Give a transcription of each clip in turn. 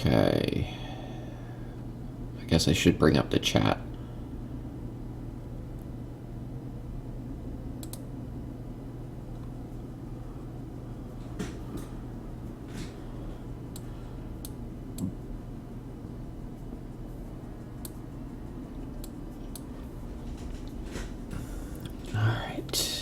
Okay. I guess I should bring up the chat. All right.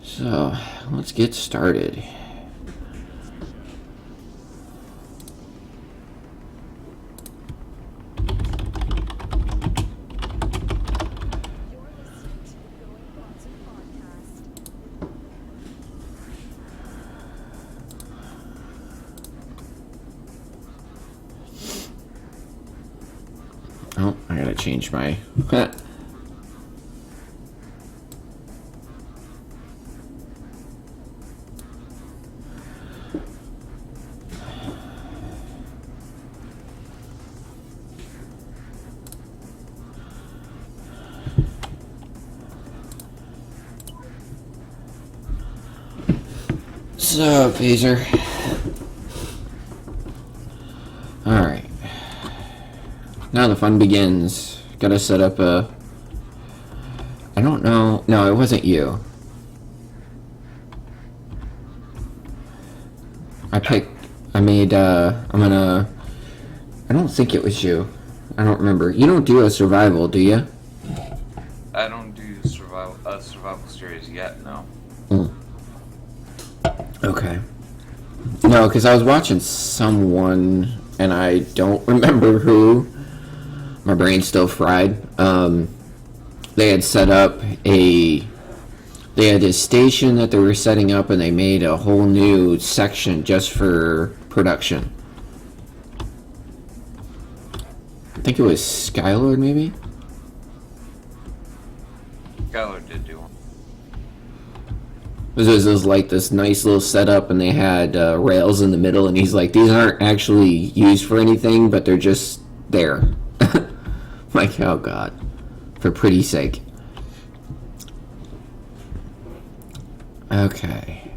So, let's get started. Oh, I gotta change my... So, Phaser. Alright. Now the fun begins. Gotta set up a... I don't know. No, it wasn't you. I don't think it was you. I don't remember. You don't do a survival, do you? I don't do survival series yet, no. Mm. Okay. No, because I was watching someone, and I don't remember who. My brain's still fried. They had set up they had this station that they were setting up, and they made a whole new section just for production. I think it was Skylord, maybe? Skylar did do one. This was like this nice little setup, and they had rails in the middle, and he's like, these aren't actually used for anything, but they're just there. Like, oh god. For pretty sake. Okay.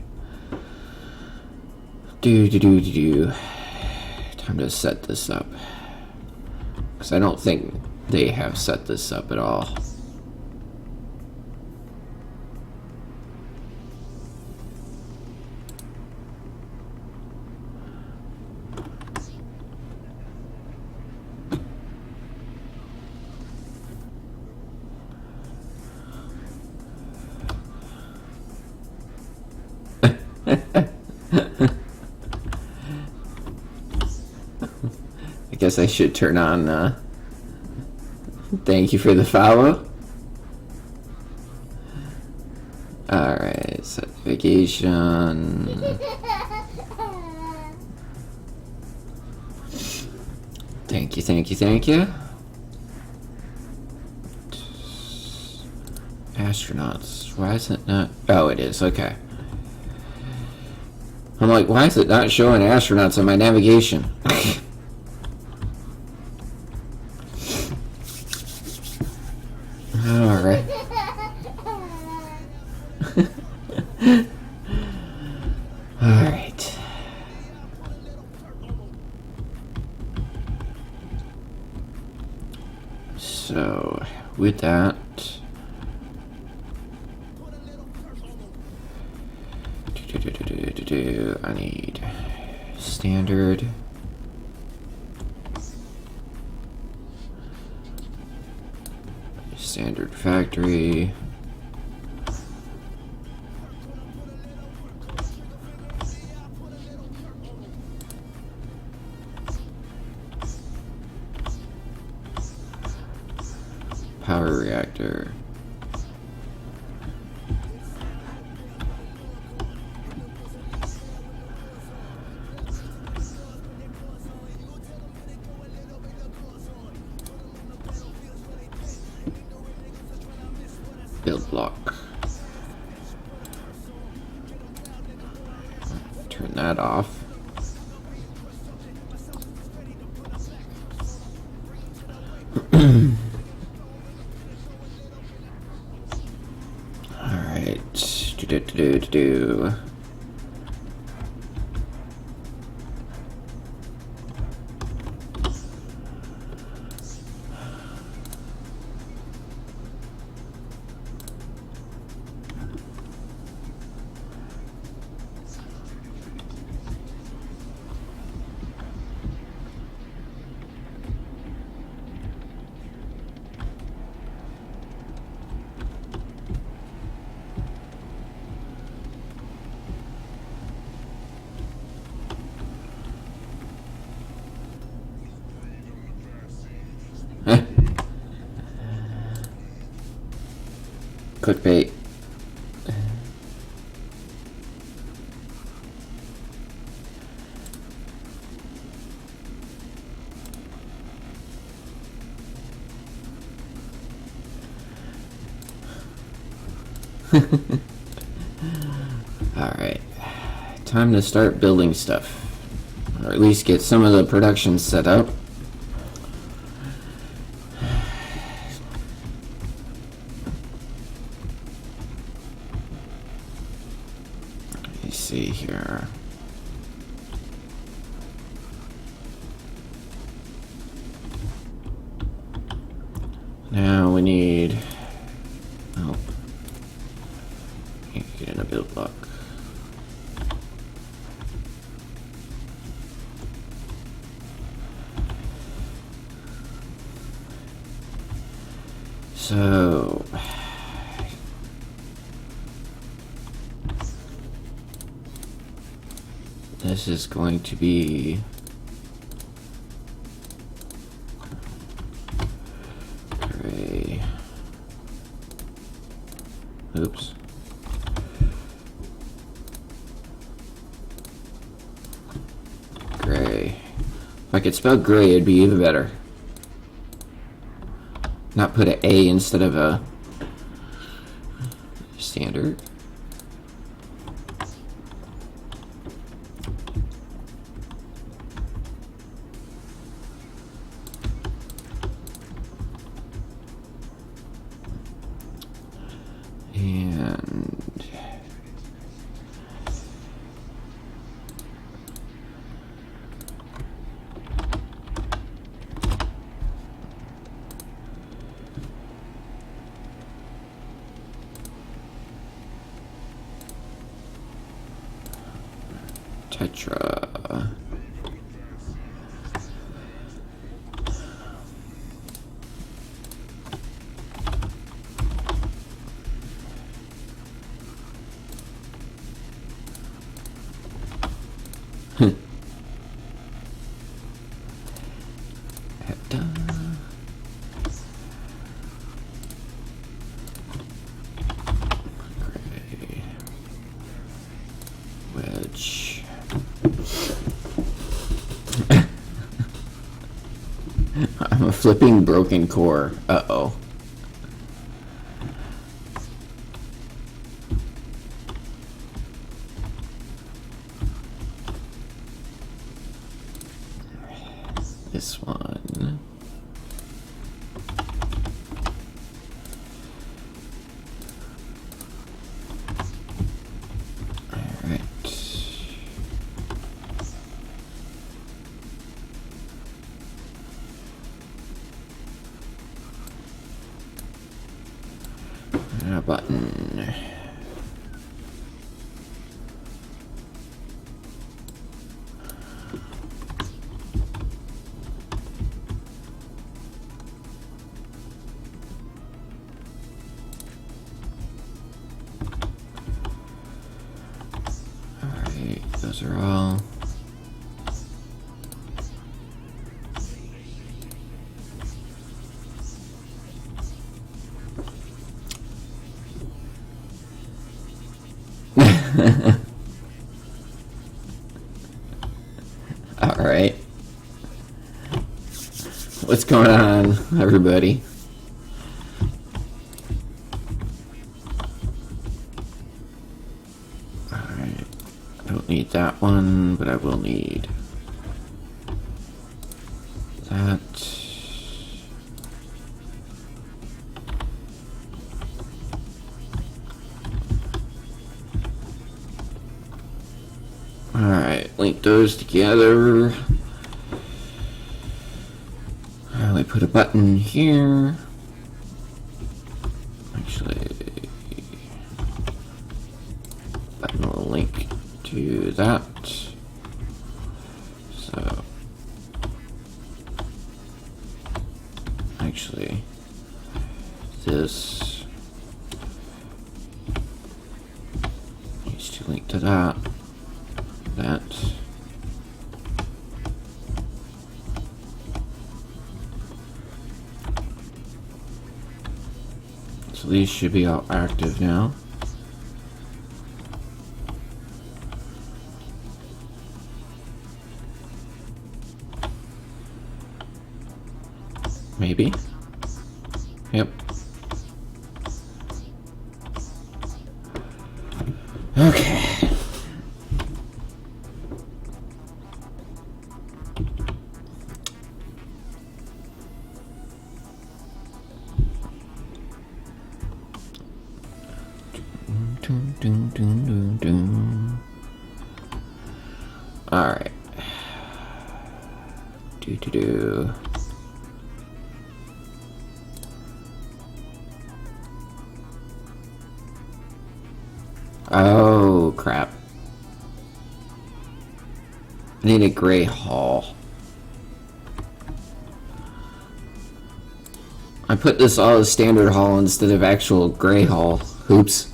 Time to set this up. Because I don't think they have set this up at all. I guess I should turn on, thank you for the follow. Alright, certification. Thank you, thank you, thank you. Astronauts, why is it not? Oh, it is, okay. I'm like, why is it not showing astronauts on my navigation? Alright. Alright. So, with that, I need standard. Standard factory. Power reactor. Build block. Turn that off. Do. Clickbait. Alright. Time to start building stuff. Or at least get some of the production set up. Let me see here. Now we need... Oh. Can't get in a build block. So... This is going to be... Gray. Oops. Gray. If I could spell gray, it'd be even better. Not put an A instead of a standard. And Tetra. Gray. Wedge. I'm a flipping broken core. Uh-oh. This one. Alright. And a button. Alright, those are all. Alright. What's going on, everybody? Alright. I don't need that one, but I will need that. Alright, link those together. We put a button here. Actually, button will link to that. So, actually, this needs to link to that. That. So these should be all active now. Maybe. Yep. Okay. Alright. Do. Oh, crap. I need a gray hull. I put this all as standard hull instead of actual gray hull. Oops.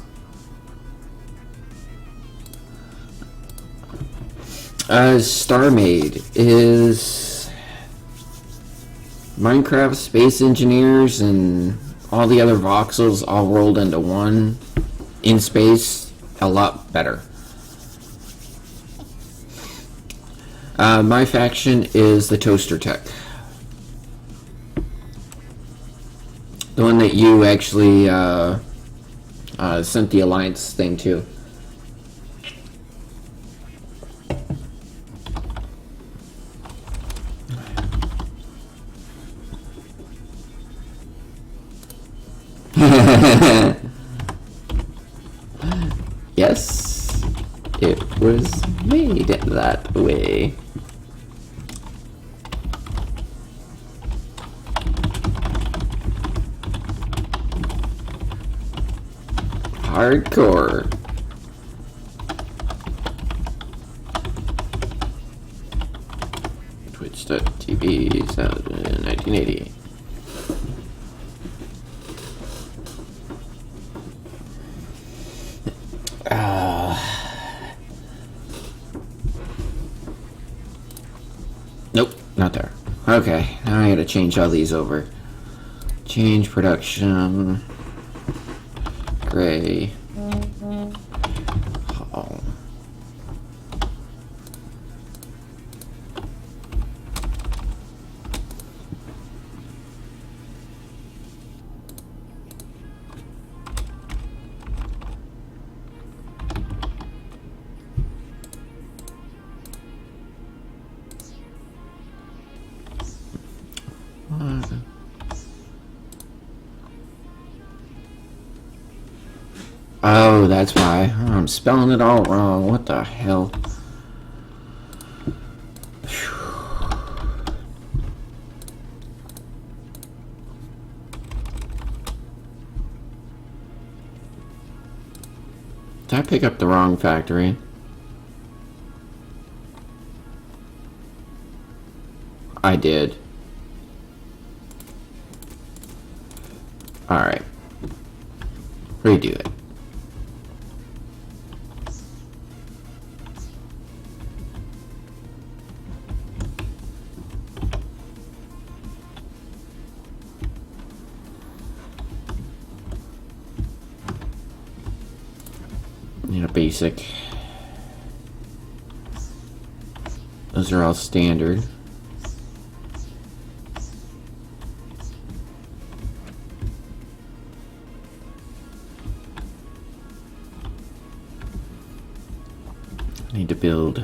StarMade is Minecraft Space Engineers and all the other voxels all rolled into one in space. A lot better. My faction is the ToastTech. The one that you actually sent the alliance thing to. Yes, it was made that way. Hardcore. Twitch.tv 1980. Nope, not there. Okay, now I gotta change all these over. Change production. Gray. Oh. Oh, that's why. Oh, I'm spelling it all wrong. What the hell? Did I pick up the wrong factory? I did. Alright. Redo it. Basic. Those are all standard. I need to build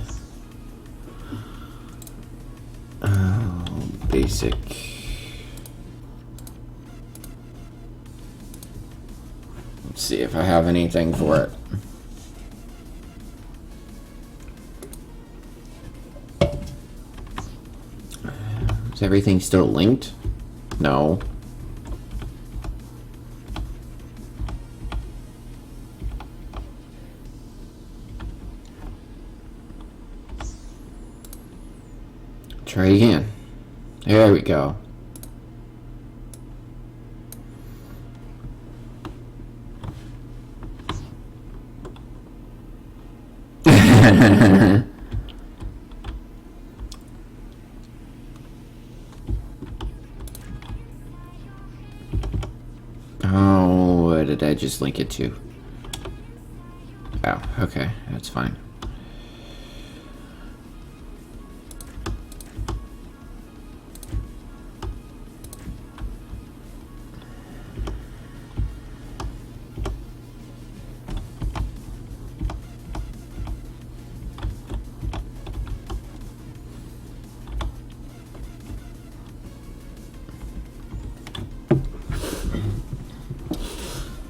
basic. Let's see if I have anything for it. Is everything still linked? No. Try again. There we go. Oh, what did I just link it to? Oh, okay, that's fine.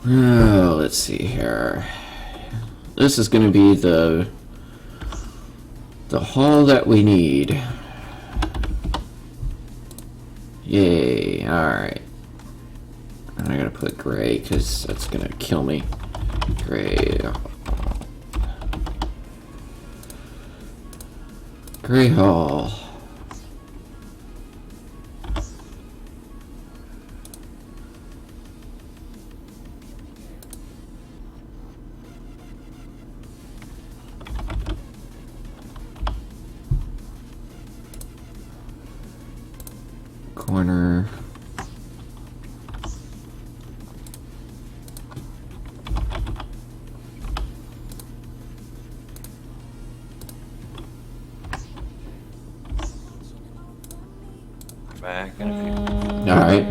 Oh, let's see here. This is going to be the haul that we need. Yay! All right. I gotta put gray because that's gonna kill me. Gray. Gray haul. Corner. Back in a few. All right.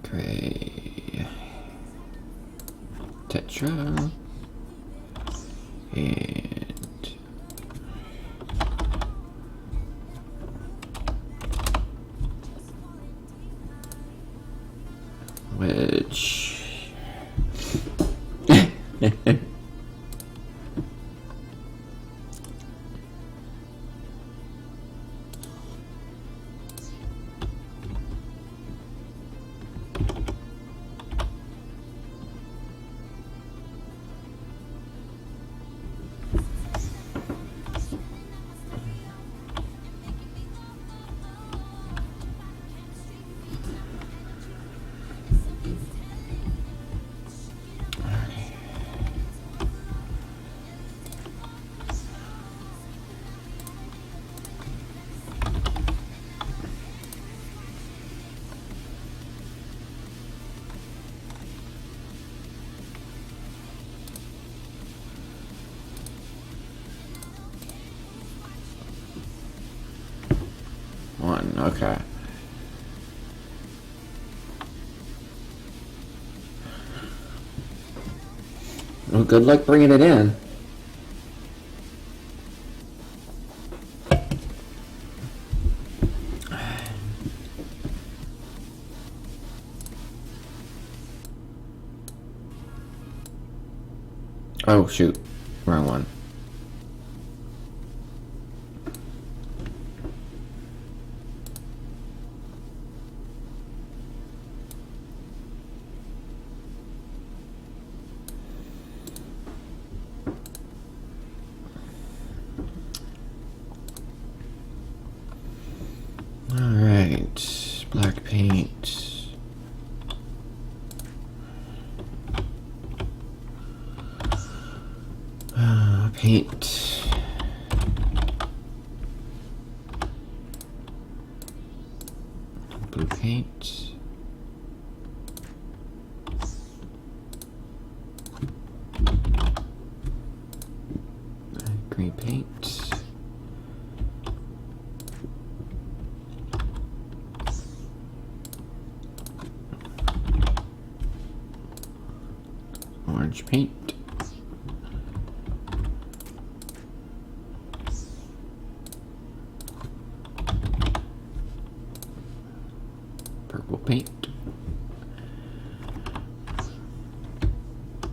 Gray. Tetra. And wedge. One, okay. Well, good luck bringing it in. Oh, shoot. Wrong one. Alright, black paint. Paint. Blue paint. Green paint. Orange paint. Purple paint.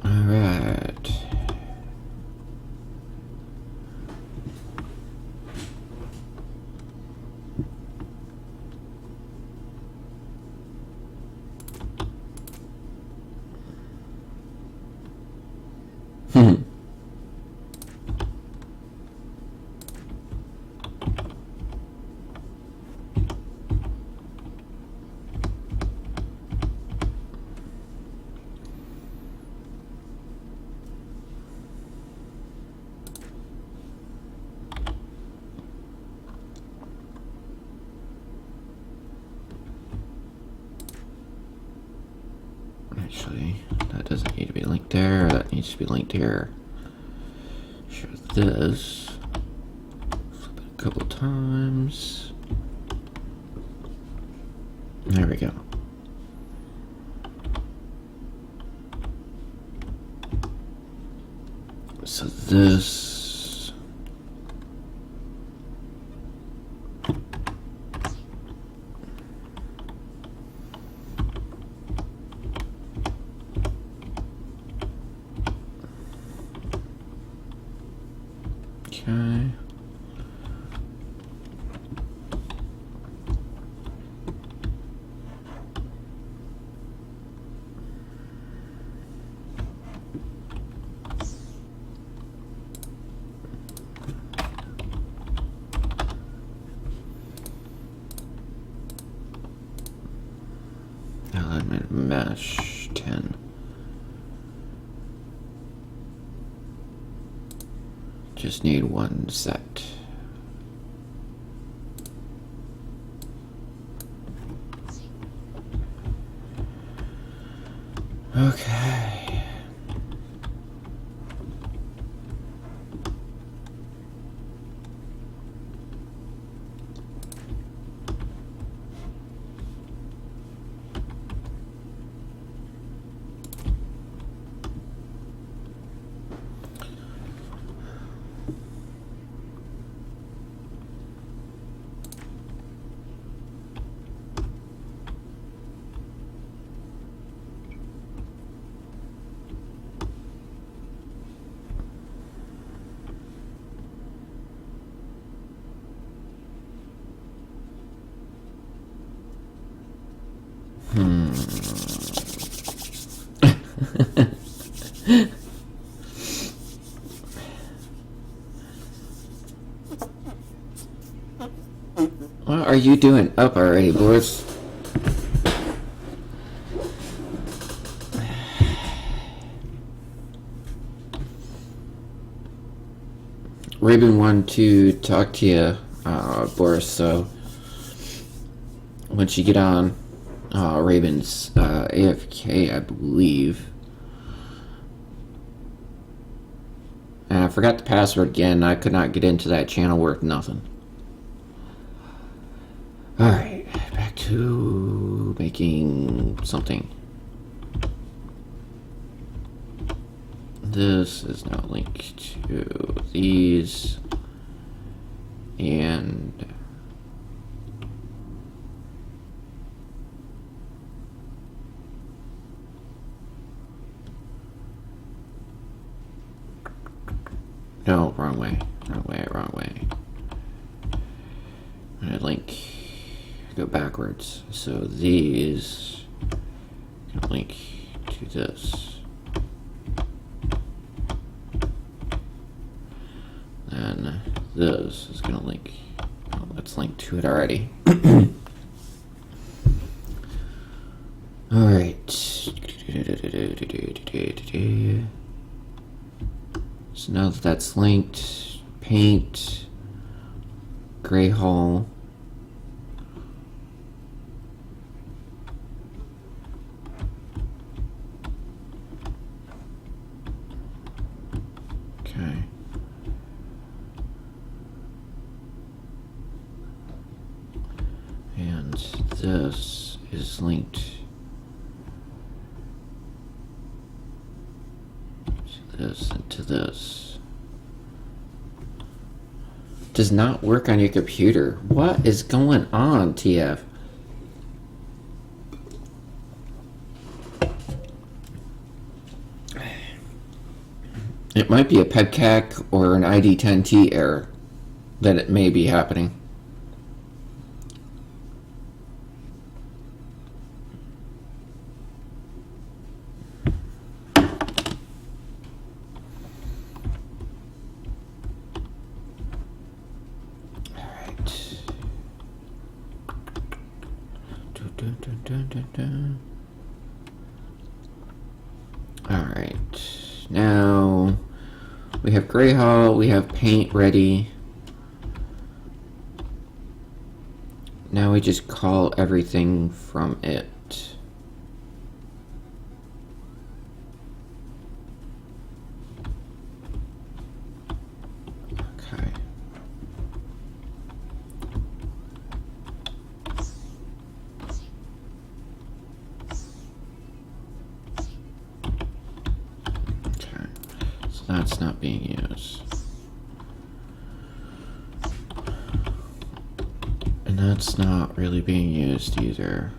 All right. actually. That doesn't need to be linked there. That needs to be linked here. Show this. Flip it a couple times. There we go. So this. Okay. Element mesh 10. Just need one set. Okay. What are you doing up already, Boris? Raven wanted to talk to you, Boris, so once you get on, Raven's AFK, I believe. And I forgot the password again. I could not get into that channel worth nothing. Alright, back to making something. This is now linked to these. And no, wrong way. Wrong way, wrong way. I'm gonna link, go backwards. So these can link to this. Then this is gonna link. Oh, let's link to it already. Alright. So now that that's linked, paint, gray hall. Okay. And this is linked to this and to this. Does not work on your computer. What is going on, TF? It might be a PEBCAC or an ID10T error that it may be happening. Alright, now we have gray hall, we have paint ready. Now we just call everything from it. that's not being used. And that's not really being used either.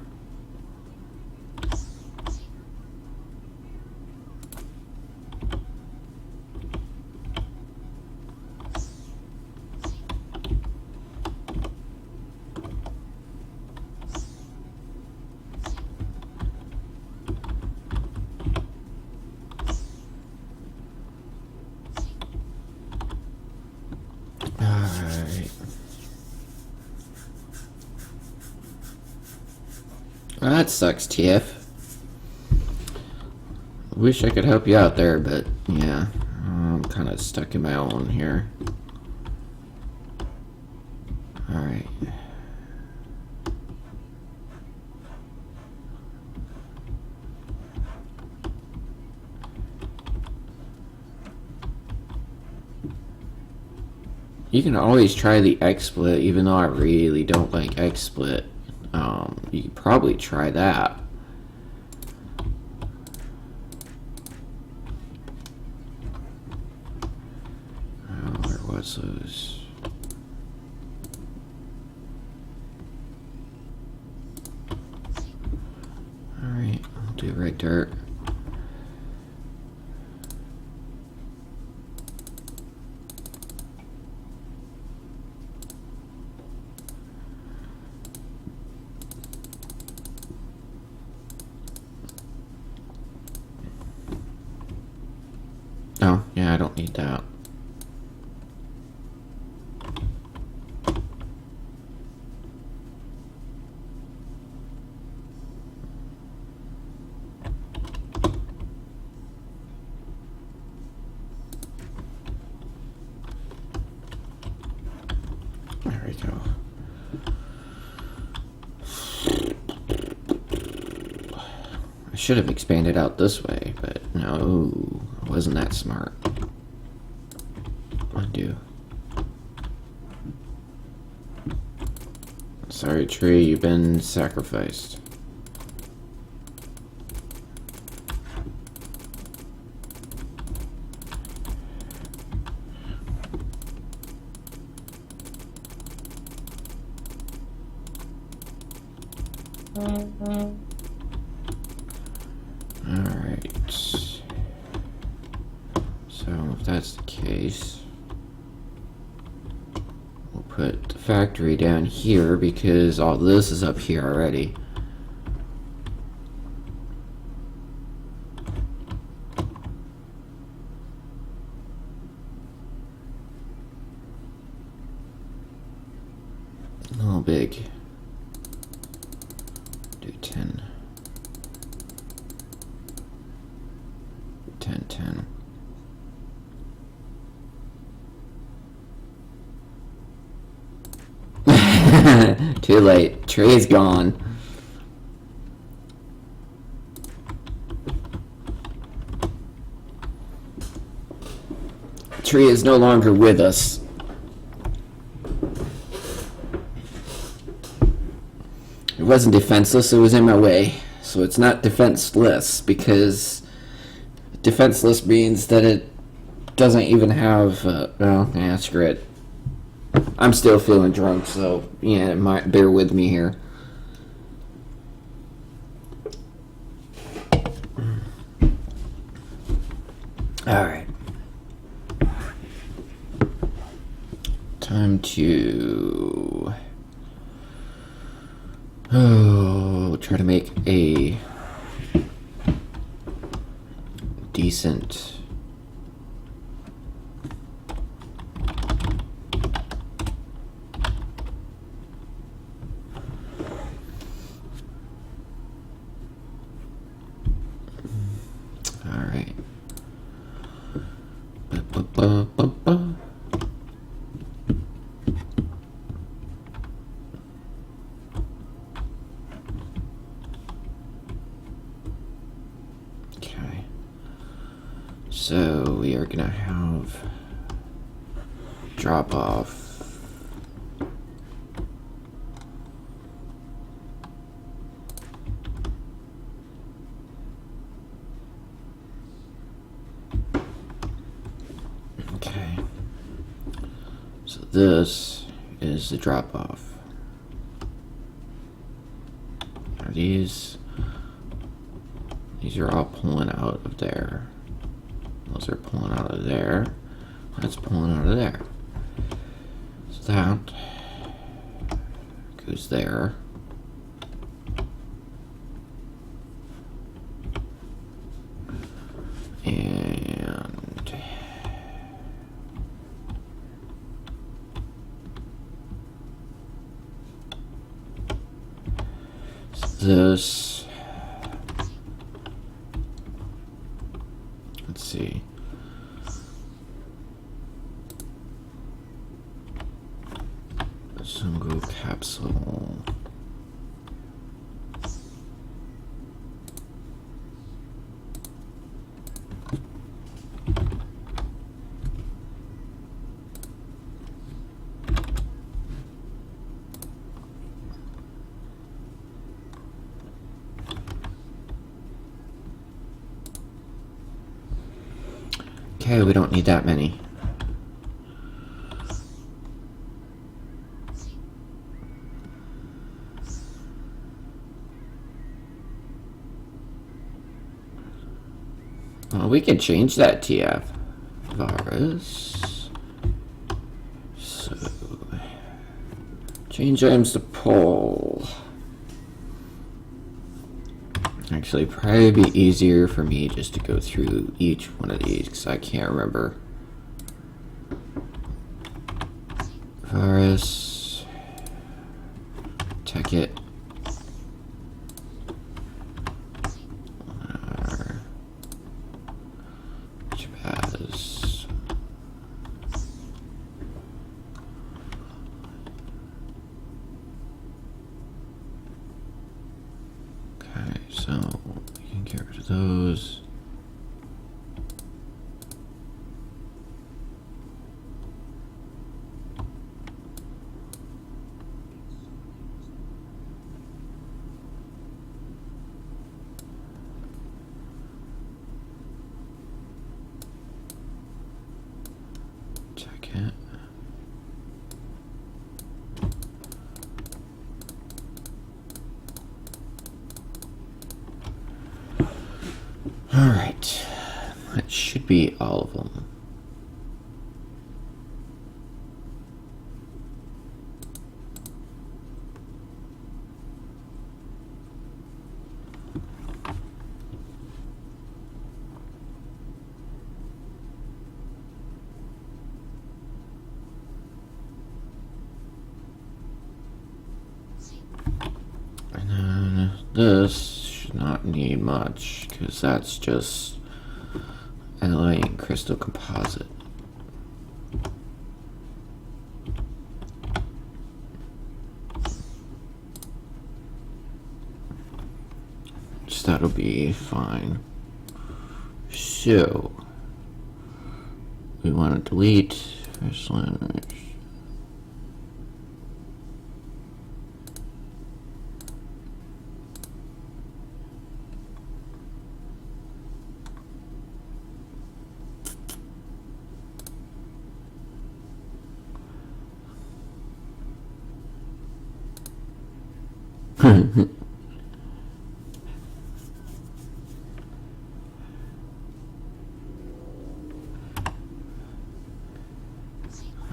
Alright. Well, that sucks, TF. Wish I could help you out there, but yeah, I'm kind of stuck in my own here. Alright. You can always try the XSplit, even though I really don't like XSplit. You could probably try that. Where was those? Alright, I'll do red dirt. Oh, yeah, I don't need that. There we go. I should have expanded out this way, but no, I wasn't that smart. Undo. Sorry, tree, you've been sacrificed. Alright. So, if that's the case, we'll put the factory down here because all this is up here already. A little big. Do 10. 10, 10. Too late. Tree's gone. Tree is no longer with us. It wasn't defenseless, it was in my way. So it's not defenseless, because defenseless means that it doesn't even have, well, yeah, screw it. I'm still feeling drunk, so, yeah, bear with me here. Alright. Time to... try to make a decent alright. Okay. So we are gonna have drop off. this is the drop off. Are these are all pulling out of there. Those are pulling out of there. That's pulling out of there. So that goes there. And this, let's see. Single capsule. Okay, we don't need that many. Well, we can change that TF virus. So, change items to pull. Actually, probably be easier for me just to go through each one of these because I can't remember. Virus. Check it. So we can get rid of those. Check it. All right, that should be all of them. And then this should not need much because that's just alloying crystal composite. So that'll be fine. So we want to delete first language.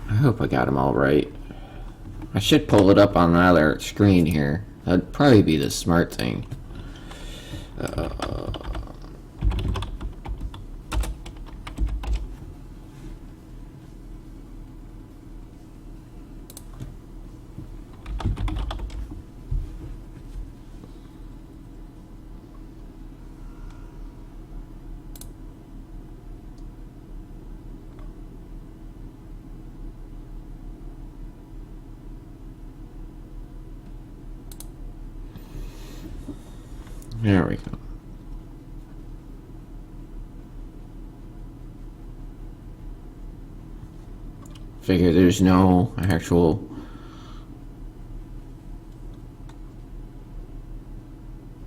I hope I got them all right. I should pull it up on another screen here. That'd probably be the smart thing. There we go. Figure there's no actual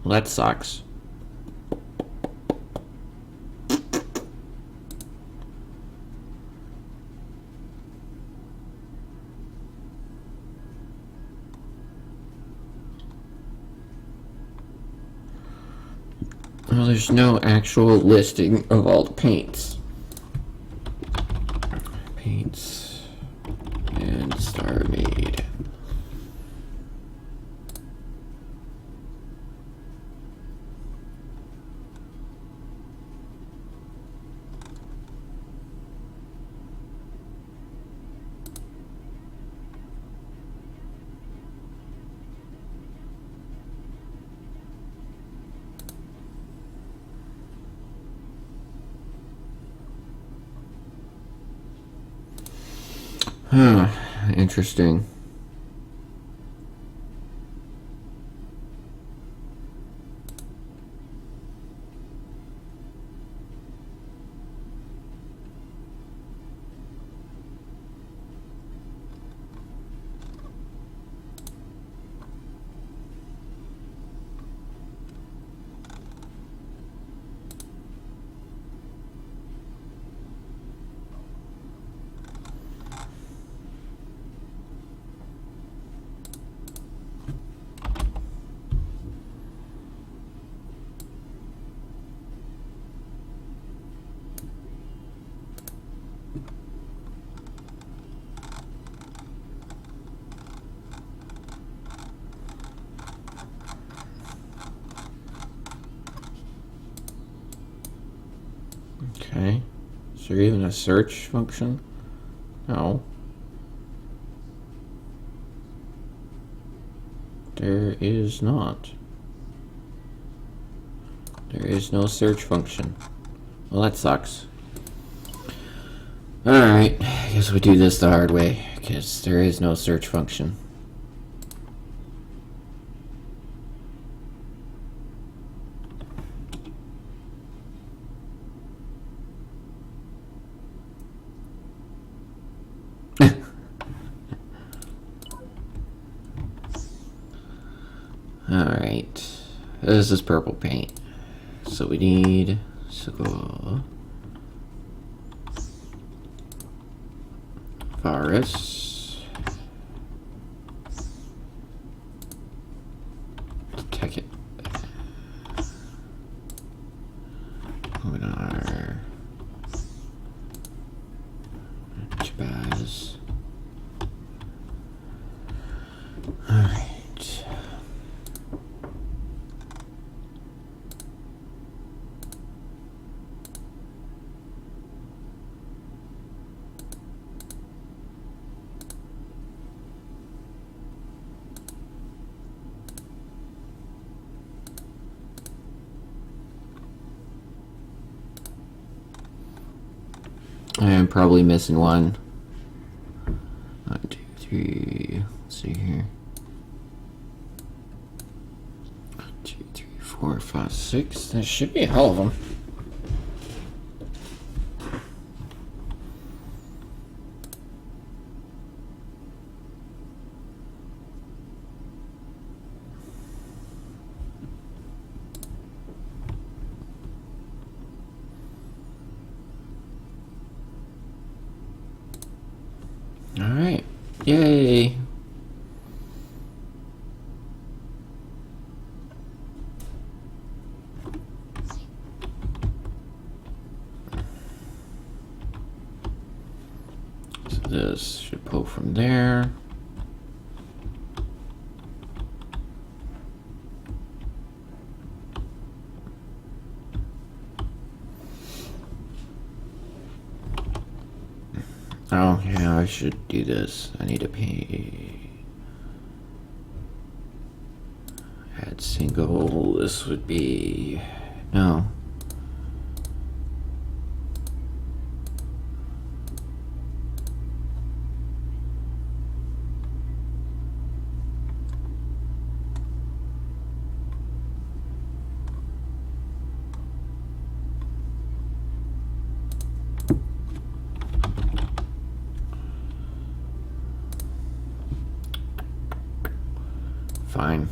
well, that sucks. there's no actual listing of all the paints. Paints and StarMade. Huh, interesting. Okay. Is there even a search function? No. There is not. There is no search function. Well, that sucks. Alright, I guess we do this the hard way, because there is no search function. Alright, this is purple paint. So we need Sequoia, Forest, Take it, Luminar, Chabaz. Alright. I am probably missing one. 1, 2, 3. Let's see here. 2, 3, 4, 5, 6. There should be a hell of them. Alright. Yay. So this should pull from there. Oh, yeah, I should do this. I need to pay. Add single. This would be. No. Fine.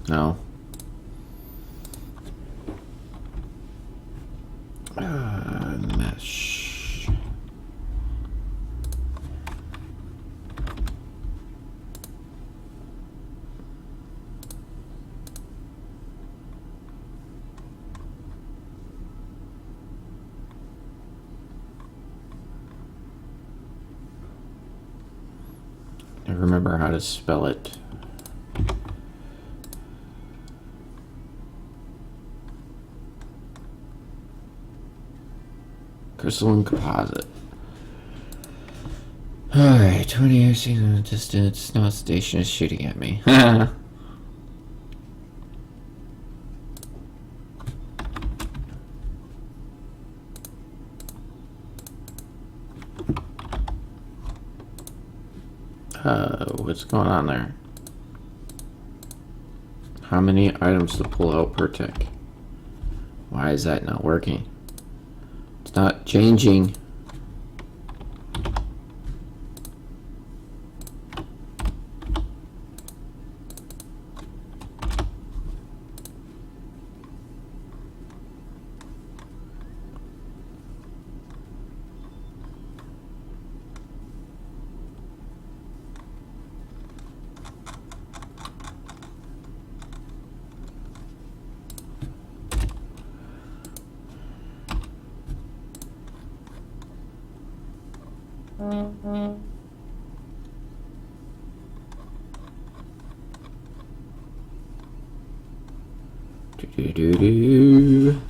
No. remember how to spell it. Crystalline composite. Alright, 20 years in the distance. Now station is shooting at me. What's going on there? How many items to pull out per tick? Why is that not working? It's not changing. Do-do-do-do.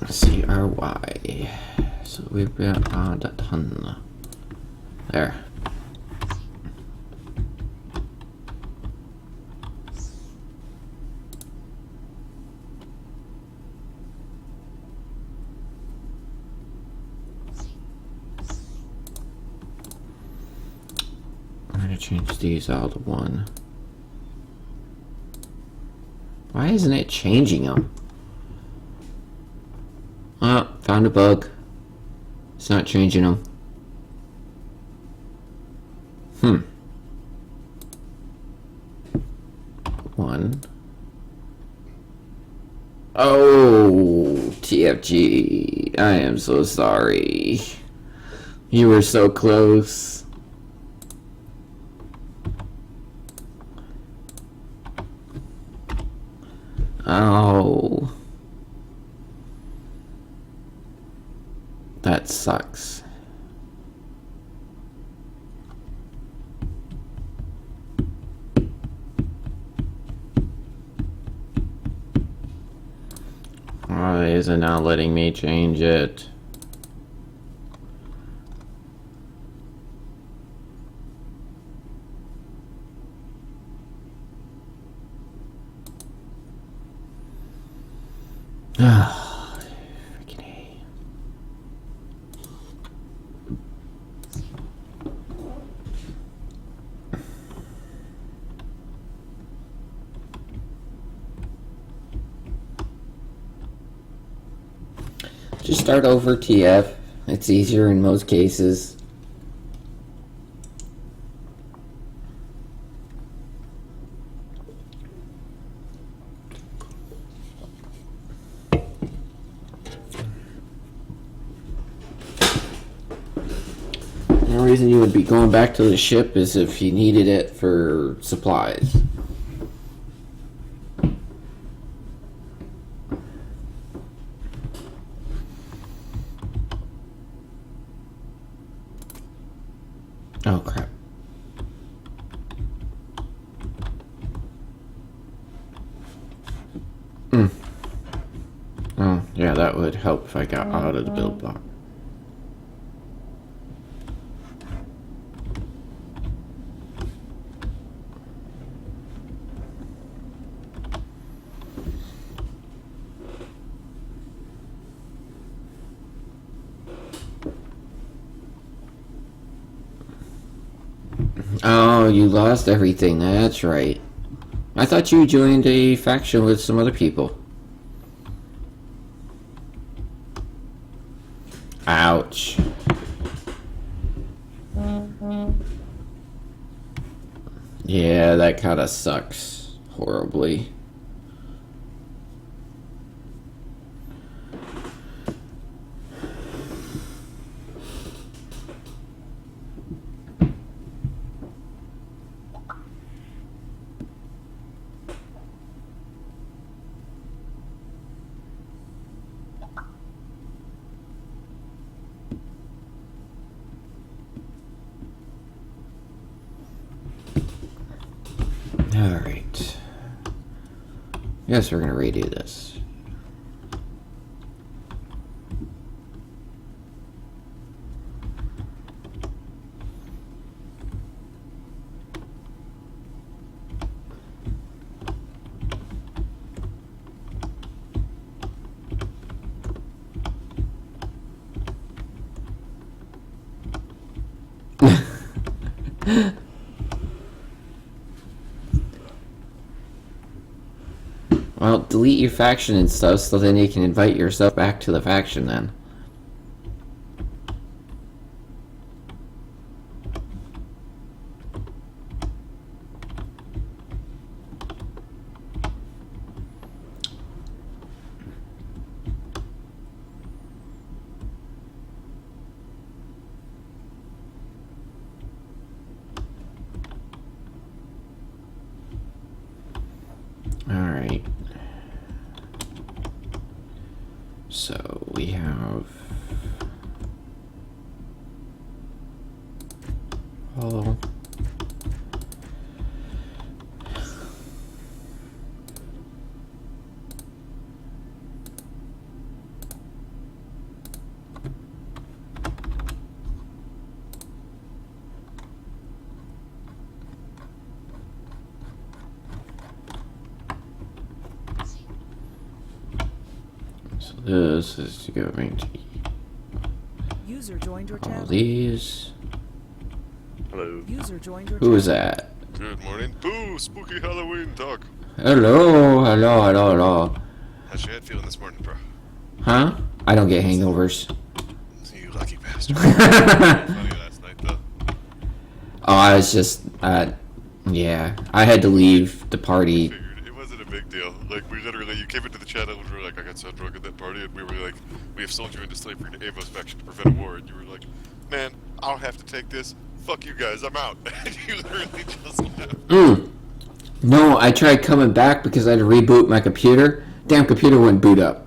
CRY. So we've got on a ton. There. I'm gonna change these all to 1. Why isn't it changing them? Oh, found a bug. It's not changing them. 1. Oh, TFG. I am so sorry. You were so close. Oh. That sucks. Why is it not letting me change it? Ah, freaking A. Just start over, TF. It's easier in most cases. The only reason you would be going back to the ship is if you needed it for supplies. Oh crap. Oh, yeah, that would help if I got out of the build block. Oh, you lost everything. That's right. I thought you joined a faction with some other people. Ouch. Yeah, that kind of sucks horribly. Alright. Yes, we're gonna redo this. Well, delete your faction and stuff so then you can invite yourself back to the faction then. Alright. So we have all so this is going to User joined your all channel. these. Hello. User joined your Who is channel. that? Good morning. Boo! Spooky Halloween talk. Hello, hello, hello, hello. How's your head feeling this morning, bro? Huh? I don't get hangovers. You lucky bastard. Funny last night, though. Oh, I was just, yeah. I had to leave the party. Figured it wasn't a big deal. Like, we literally, you came into the channel and we were like, I got so drunk at that party, and we were like, we have sold you into slavery to Avos faction to prevent a war, and you were like, man, I don't have to take this. Fuck you guys, I'm out. And you literally just left. No, I tried coming back because I had to reboot my computer. Damn computer wouldn't boot up.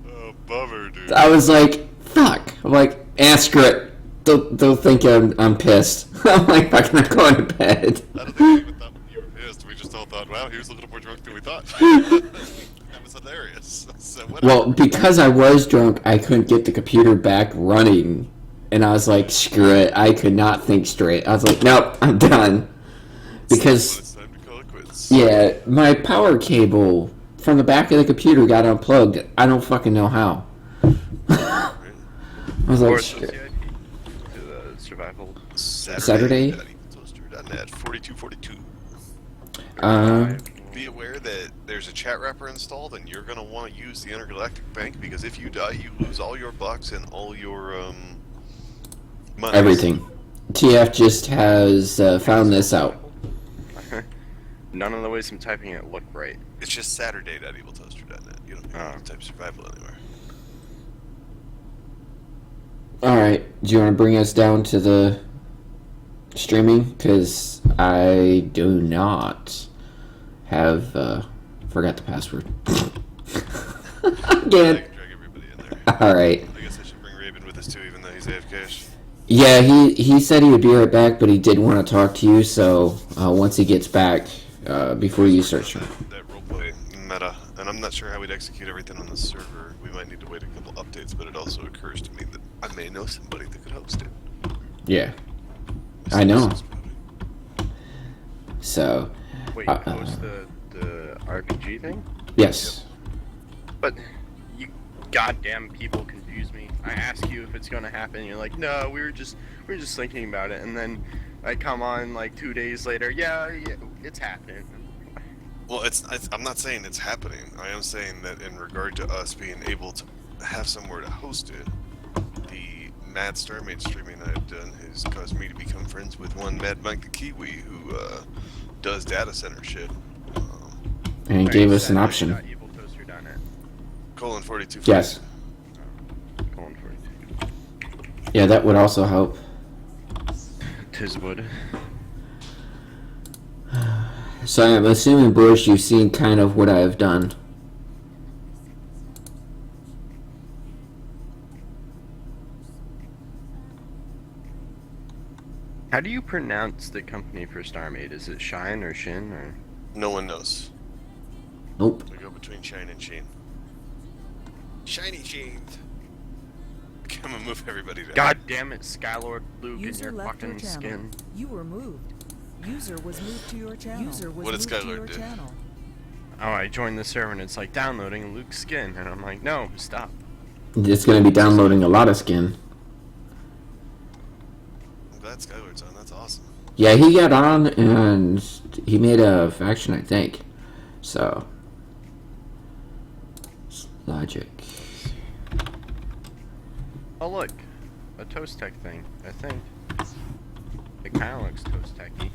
Oh, bummer, dude. I was like, fuck. I'm like, screw it. Don't think I'm pissed. I'm like, fucking, I'm going to bed. I don't think we even thought you were pissed. We just all thought, wow, he was a little more drunk than we thought. That was hilarious. So whatever. Well, because I was drunk, I couldn't get the computer back running. And I was like, screw it. I could not think straight. I was like, nope, I'm done. Because, It's time to call it quits. yeah, my power cable from the back of the computer got unplugged. I don't fucking know how. I was Or like, associate shit. to the survival Saturday? Toaster.net 4242. Um, Be aware that there's a chat wrapper installed, and you're gonna want to use the intergalactic bank because if you die, you lose all your bucks and all your money. everything. TF just has found this out. None of the ways I'm typing it look right. It's just Saturday.eviltoaster.net. You don't need to type survival anywhere. Alright, do you want to bring us down to the streaming? Because I do not have, forgot the password. Again. Drag everybody in there. Alright. I guess I should bring Raven with us too, even though he's AFK. Yeah, he said he would be right back, but he did want to talk to you, so once he gets back, before you search him. That roleplay meta, and I'm not sure how we'd execute everything on the server. We might need to wait a couple updates, but it also occurs to me that I may know somebody that could host it. Yeah, I know. So, Wait, post the RPG thing? yes. But you goddamn people confuse me. I ask you if it's gonna happen, and you're like, no, we were just thinking about it, and then I come on like 2 days later, yeah, it's happening. Well, I'm not saying it's happening. I am saying that in regard to us being able to have somewhere to host it, the Mad StarMade streaming I've done has caused me to become friends with one Mad Mike the Kiwi who does data center shit. And he gave us an option. Eviltoaster.net. Colon 42. Yes. Going for it. Yeah, that would also help. Tiswood. So I'm assuming, Bush, you've seen kind of what I have done. How do you pronounce the company for StarMade? Is it Shine or Shin or? No one knows. Nope. I go between Shine and Sheen. Shiny Sheens. I'm gonna move everybody down. God damn it, Skylord Luke, in User your left your fucking channel. skin. You were moved. User was moved to your channel. User was What did moved to Skylord your do? channel. Oh, I joined the server and it's like downloading Luke's skin, and I'm like, no, stop. It's gonna be downloading a lot of skin. I'm glad Skylord's on. That's awesome. Yeah, he got on and he made a faction, I think. So, logic. Oh look, a ToastTech thing, I think. It kinda looks ToastTech-y.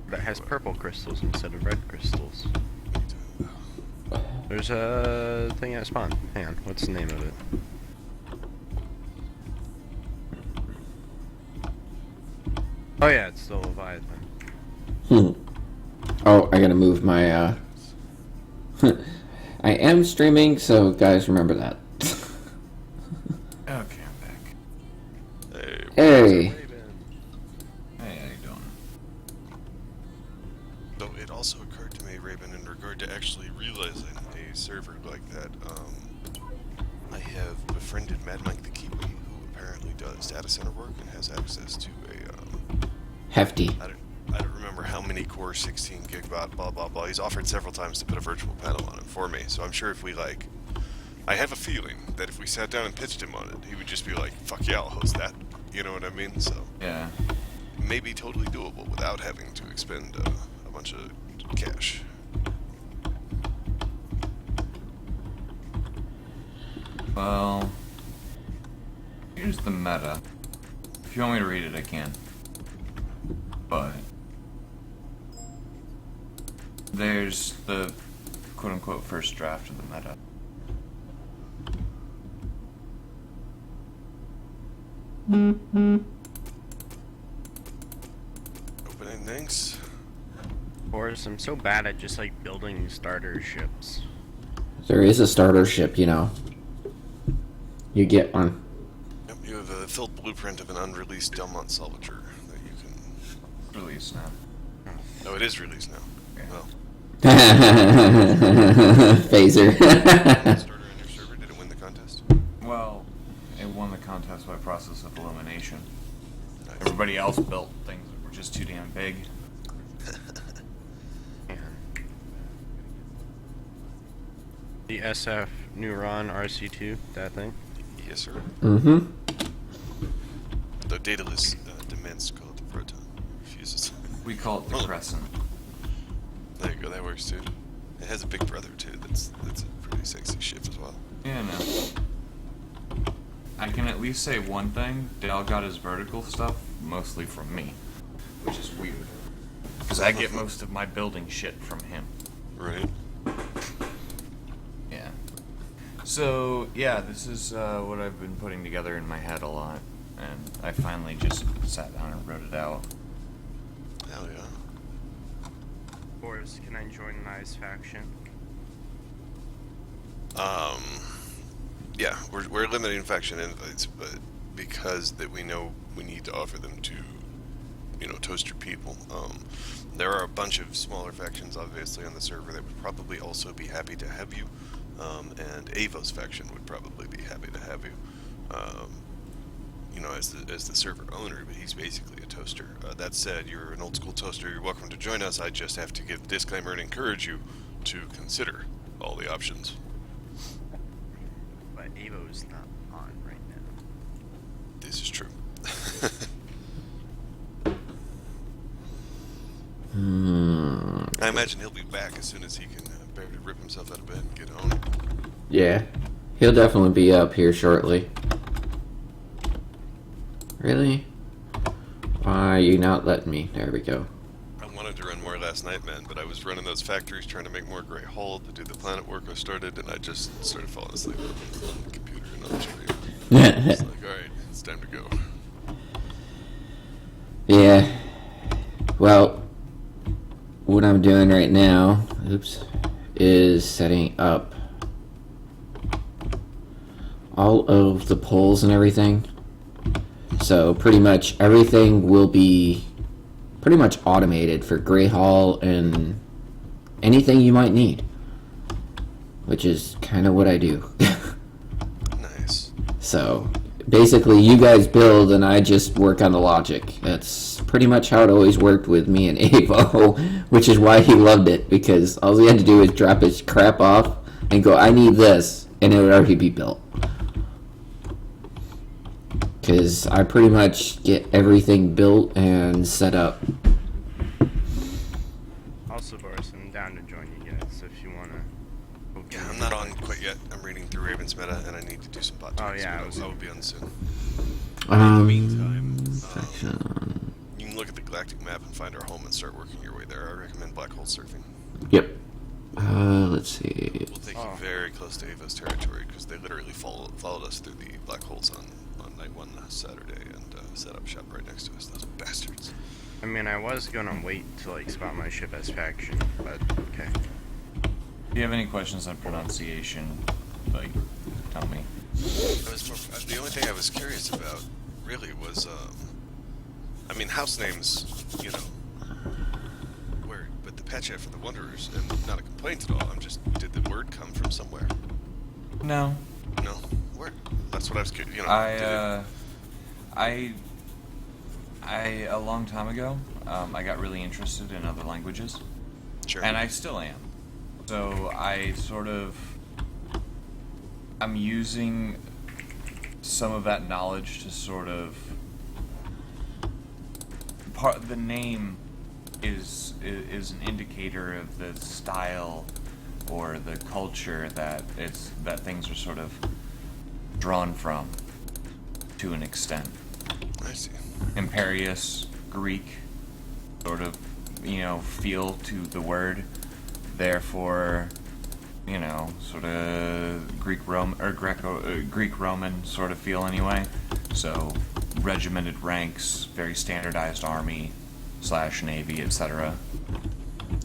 But it has purple crystals instead of red crystals. There's a thing at spawn. Hang on, what's the name of it? Oh yeah, it's the Leviathan. Oh, I gotta move my, I am streaming, so guys, remember that. Okay, I'm back. Hey. Hey. Hey, how you doing? So it also occurred to me, Raven, in regard to actually realizing a server like that, I have befriended Mad Mike the Kiwi, who apparently does data center work and has access to a, Hefty. I don't remember how many core 16 gigabyte blah blah blah. He's offered several times to put a virtual panel on it for me, so I'm sure if we like, I have a feeling that if we sat down and pitched him on it, he would just be like, fuck yeah, I'll host that. You know what I mean? So, Yeah. maybe totally doable without having to expend a bunch of cash. Well, here's the meta. If you want me to read it, I can. But there's the quote-unquote first draft of the meta. Opening things. Of course, I'm so bad at just like building starter ships. There is a starter ship, you know. You get one. Yep, you have a filled blueprint of an unreleased Delmont Salvager that you can. Release now. Oh, it is released now. Yeah. Well, Phaser. starter on your server. Did it win the contest? Well, it won the contest by process of elimination. Nice. Everybody else built things that were just too damn big. The SF Neuron RC2, that thing. Yes, sir. Mm-hmm. The dataless demands to call it the proton. Refuses. We call it the Oh. Crescent. There you go. That works too. It has a big brother too. That's a pretty sexy ship as well. Yeah, no. I can at least say one thing. Dal got his vertical stuff mostly from me, which is weird. Because I get most of my building shit from him. Right. Yeah. So, yeah, this is what I've been putting together in my head a lot. And I finally just sat down and wrote it out. Hell yeah. Boris, can I join an ice faction? Yeah, we're limiting faction invites, but because that we know we need to offer them to, you know, toaster people. There are a bunch of smaller factions, obviously, on the server that would probably also be happy to have you, and Ava's faction would probably be happy to have you. You know, as the server owner, but he's basically a toaster. That said, you're an old school toaster. You're welcome to join us. I just have to give the disclaimer and encourage you to consider all the options. But Evo's not on right now. This is true. I imagine he'll be back as soon as he can bear to rip himself out of bed and get home. Yeah. He'll definitely be up here shortly. Really? Why are you not letting me? There we go. I wanted to run more last night, man, but I was running those factories trying to make more Grey Hull to do the planet work I started, and I just started falling asleep on the computer and on the screen. It's like, alright, it's time to go. Yeah. Well, what I'm doing right now, oops, is setting up all of the poles and everything. So pretty much everything will be pretty much automated for Grey Hall and anything you might need, which is kind of what I do. Nice. So basically, you guys build and I just work on the logic. That's pretty much how it always worked with me and Avo, which is why he loved it, because all he had to do was drop his crap off and go, I need this, and it would already be built. Because I pretty much get everything built and set up. Also, Boris, I'm down to join you guys, so if you wanna. Yeah, I'm not on quite yet. I'm reading through Raven's meta, and I need to do some bot tweaks, yeah, but I will be on soon. Meantime, You can look at the galactic map and find our home and start working your way there. I recommend black hole surfing. Yep. Let's see. We'll take you very close to Ava's territory, because they literally followed us through the black holes on night one Saturday and set up shop right next to us. Those bastards. I mean, I was gonna wait to like spot my ship as faction, but okay. If you have any questions on pronunciation, like, tell me. The only thing I was curious about, really, was, I mean, house names, you know, where, but the patch for the Wanderers, and not a complaint at all. I'm just, did the word come from somewhere? No. No, where? That's what I was curious. You know, I a long time ago, I got really interested in other languages, sure. and I still am. So I'm using some of that knowledge to sort of the name is an indicator of the style or the culture that things are sort of drawn from to an extent. I see. Imperious, Greek, sort of, feel to the word. Therefore, sort of Greek Roman sort of feel anyway. So, regimented ranks, very standardized army / navy, etc.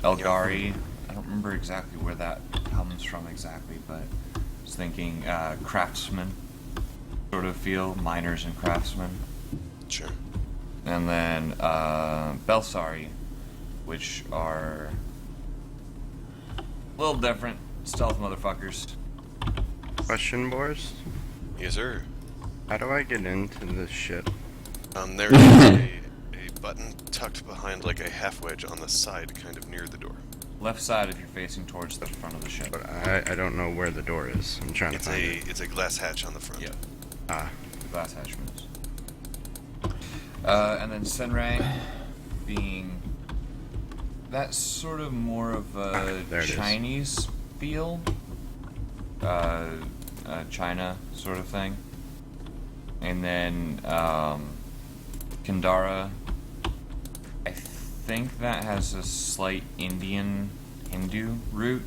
Elgari, I don't remember exactly where that comes from exactly, but I was thinking craftsmen sort of feel, miners and craftsmen. Sure. And then Belsari, which are a little different, stealth motherfuckers. Question, Boris? Yes, sir. How do I get into this ship? There is a button tucked behind like a half wedge on the side, kind of near the door. Left side if you're facing towards the front of the ship. But I don't know where the door is. I'm trying to find it. It's a glass hatch on the front. Yep. The glass hatch moves. And then Senrai being that's sort of more of a Chinese feel, China sort of thing. And then Kandara, I think that has a slight Indian Hindu root,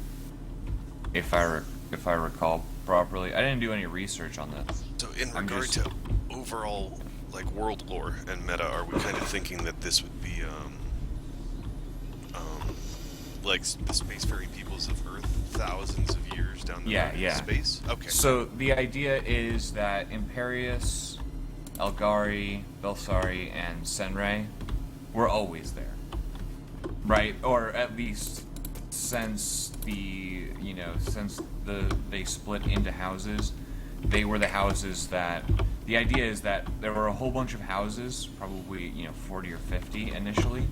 if I recall properly. I didn't do any research on this. So in regard to overall like world lore and meta, are we kind of thinking that this would be like the spacefaring peoples of Earth thousands of years down the road in space? Okay. So the idea is that Imperius, Elgari, Belsari, and Senrai were always there, right? Or at least since they split into houses, they were the houses that. The idea is that there were a whole bunch of houses, probably 40 or 50 initially,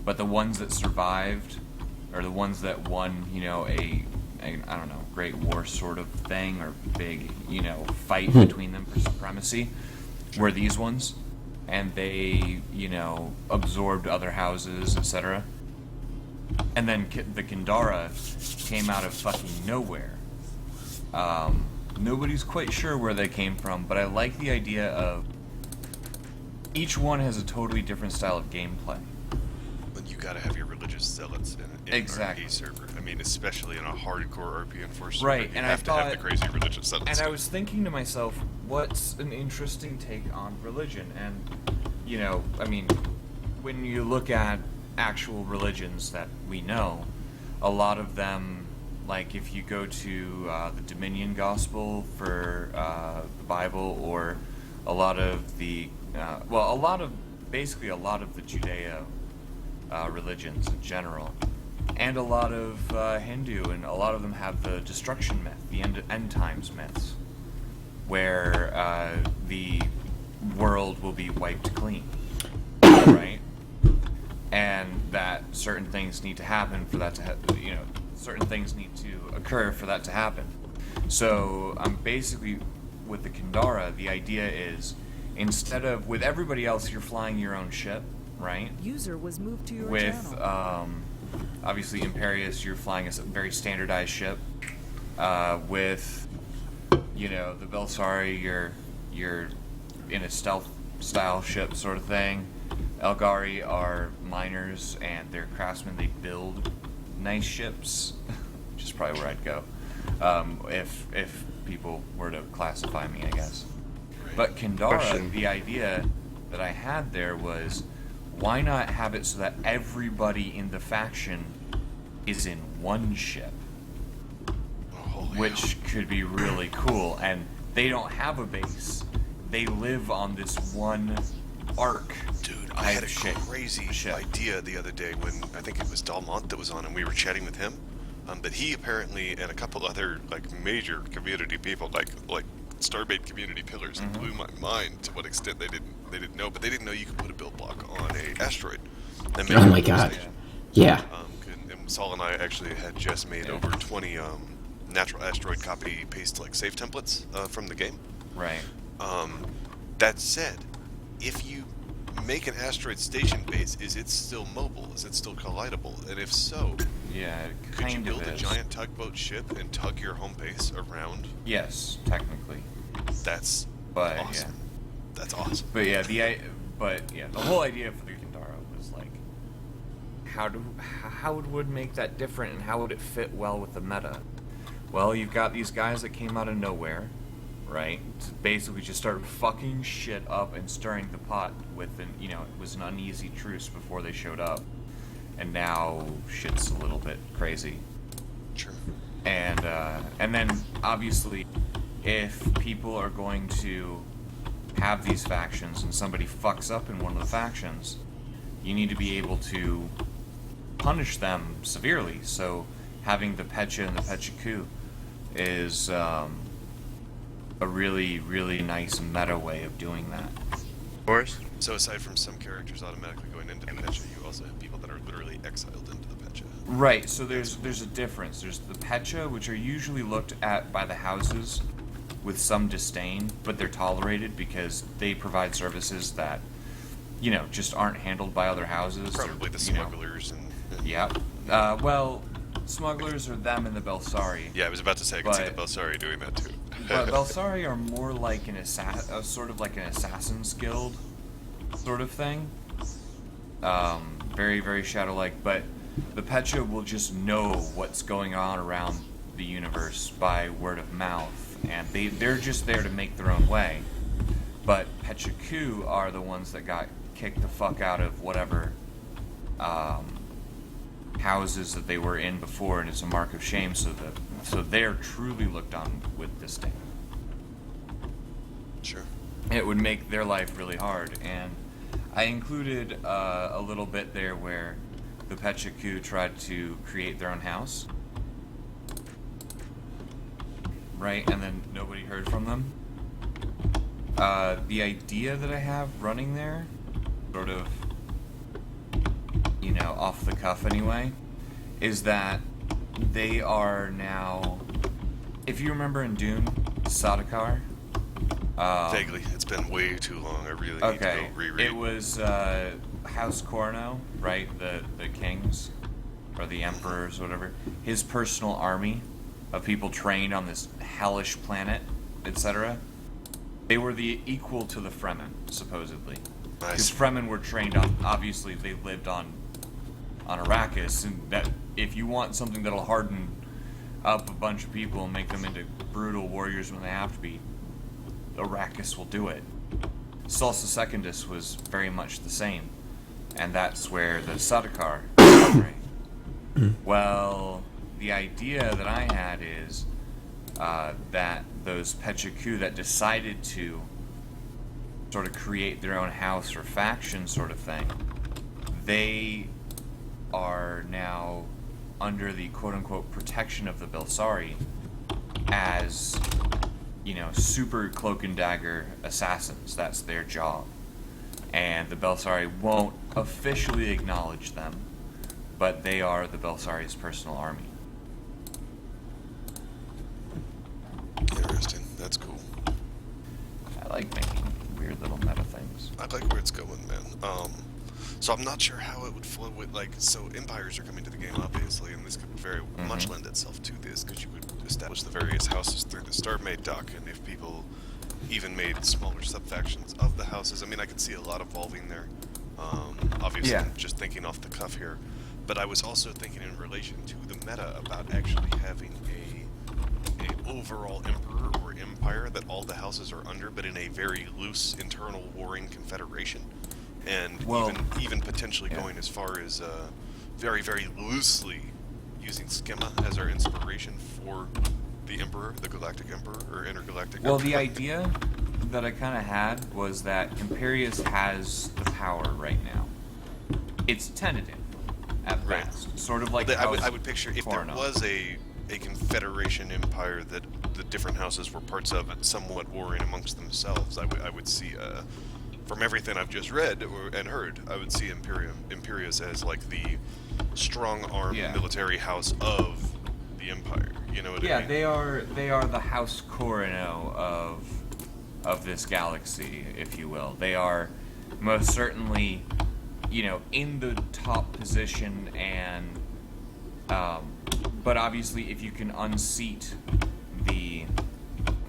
but the ones that survived, or the ones that won, a I don't know, Great War sort of thing, or big, fight between them for supremacy, were these ones, and they, absorbed other houses, etc. And then the Kandara came out of fucking nowhere. Nobody's quite sure where they came from, but I like the idea of each one has a totally different style of gameplay. But you gotta have your religious zealots in an RPG server. I mean, especially in a hardcore RPN4 server. Right, you and have to have the crazy religious zealots. And I was thinking to myself, what's an interesting take on religion? And, I mean, when you look at actual religions that we know, a lot of them, like if you go to the Dominion Gospel for the Bible, or a lot of the, basically a lot of the religions in general, and a lot of Hindu, and a lot of them have the destruction myth, the end times myths, where the world will be wiped clean, right? And that certain things need to happen for that to certain things need to occur for that to happen. So basically with the Kandara, the idea is, instead of with everybody else, you're flying your own ship, right? User was moved to your With channel. obviously Imperius, you're flying a very standardized ship. With the Belsari, you're in a stealth style ship sort of thing. Elgari are miners and they're craftsmen. They build nice ships, which is probably where I'd go if people were to classify me, I guess. But Kandara, the idea that I had there was, why not have it so that everybody in the faction is in one ship? Which could be really cool. And they don't have a base. They live on this one arc. Dude, I had a crazy ship. idea the other day when I think it was Dalmont that was on, and we were chatting with him. But he apparently, and a couple other major community people, like StarMade community pillars, and blew my mind to what extent they didn't know. But they didn't know you could put a build block on a asteroid. And make Oh it my a god. station. Yeah. And Saul and I actually had just made over 20 natural asteroid copy paste save templates from the game. Right. That said, if you make an asteroid station base, is it still mobile? Is it still collidable? And if so, Yeah, it could you kind build of a is. giant tugboat ship and tug your home base around? Yes, technically. That's But awesome. yeah. That's awesome. But yeah, the whole idea for the Kandara was how would make that different, and how would it fit well with the meta? Well, you've got these guys that came out of nowhere, right? To basically just start fucking shit up and stirring the pot with it was an uneasy truce before they showed up. And now shit's a little bit crazy. Sure. And then obviously, if people are going to have these factions and somebody fucks up in one of the factions, you need to be able to punish them severely. So having the Pecha and the Pecha-Ku is a really, really nice meta way of doing that. Of course. So aside from some characters automatically going into the Pecha, you also have people that are literally exiled into the Pecha. Right, so there's a difference. There's the Pecha, which are usually looked at by the houses with some disdain, but they're tolerated because they provide services that, just aren't handled by other houses. Probably the smugglers and... Yeah. Well, smugglers are them and the Belsari. Yeah, I was about to say, I could see the Belsari doing that too. But Belsari are more like sort of like an assassin's guild sort of thing. Very, very shadow-like, but the Pecha will just know what's going on around the universe by word of mouth, and they're just there to make their own way. But Pecha-Ku are the ones that got kicked the fuck out of whatever houses that they were in before, and it's a mark of shame, so they're truly looked on with disdain. Sure. It would make their life really hard, and I included a little bit there where the Pecha-Ku tried to create their own house, right, and then nobody heard from them. The idea that I have running there, sort of, off the cuff anyway, is that they are now, if you remember in Dune, Sardaukar. Vaguely. It's been way too long. I really need to go reread. It was House Corno, right? The kings, or the emperors, or whatever. His personal army of people trained on this hellish planet, etc. They were the equal to the Fremen, supposedly. Because Nice. Fremen were trained on, obviously they lived on Arrakis, and that if you want something that'll harden up a bunch of people and make them into brutal warriors when they have to be, Arrakis will do it. Salsa Secundus was very much the same, and that's where the Sardaukar is from. Well, the idea that I had is that those Pecha-Ku that decided to sort of create their own house or faction sort of thing, they are now under the quote-unquote protection of the Belsari as, you know, super cloak and dagger assassins. That's their job. And the Belsari won't officially acknowledge them, but they are the Belsari's personal army. Interesting. That's cool. I like making weird little meta things. I like where it's going, man. So I'm not sure how it would flow with, like, so empires are coming to the game, obviously, and this could very much lend itself to this, because you could establish the various houses through the StarMade dock, and if people even made smaller sub-factions of the houses, I mean, I could see a lot evolving there. Obviously, Yeah. I'm just thinking off the cuff here, but I was also thinking in relation to the meta about actually having a overall emperor or empire that all the houses are under, but in a very loose internal warring confederation. And Well, even potentially yeah. going as far as very, very loosely using Schema as our inspiration for the Emperor, the Galactic Emperor, or Intergalactic Well, Emperor. the idea that I kind of had was that Imperius has the power right now. It's tentative, at Right. best. Sort of like I House would picture if there Cornell. was a confederation empire that the different houses were parts of and somewhat warring amongst themselves, I would see, from everything I've just read and heard, I would see Imperius as like the strong-armed Yeah. military house of the empire. You know what I Yeah, mean? they are the House Cornell of this galaxy, if you will. They are most certainly, you know, in the top position, and but obviously if you can unseat the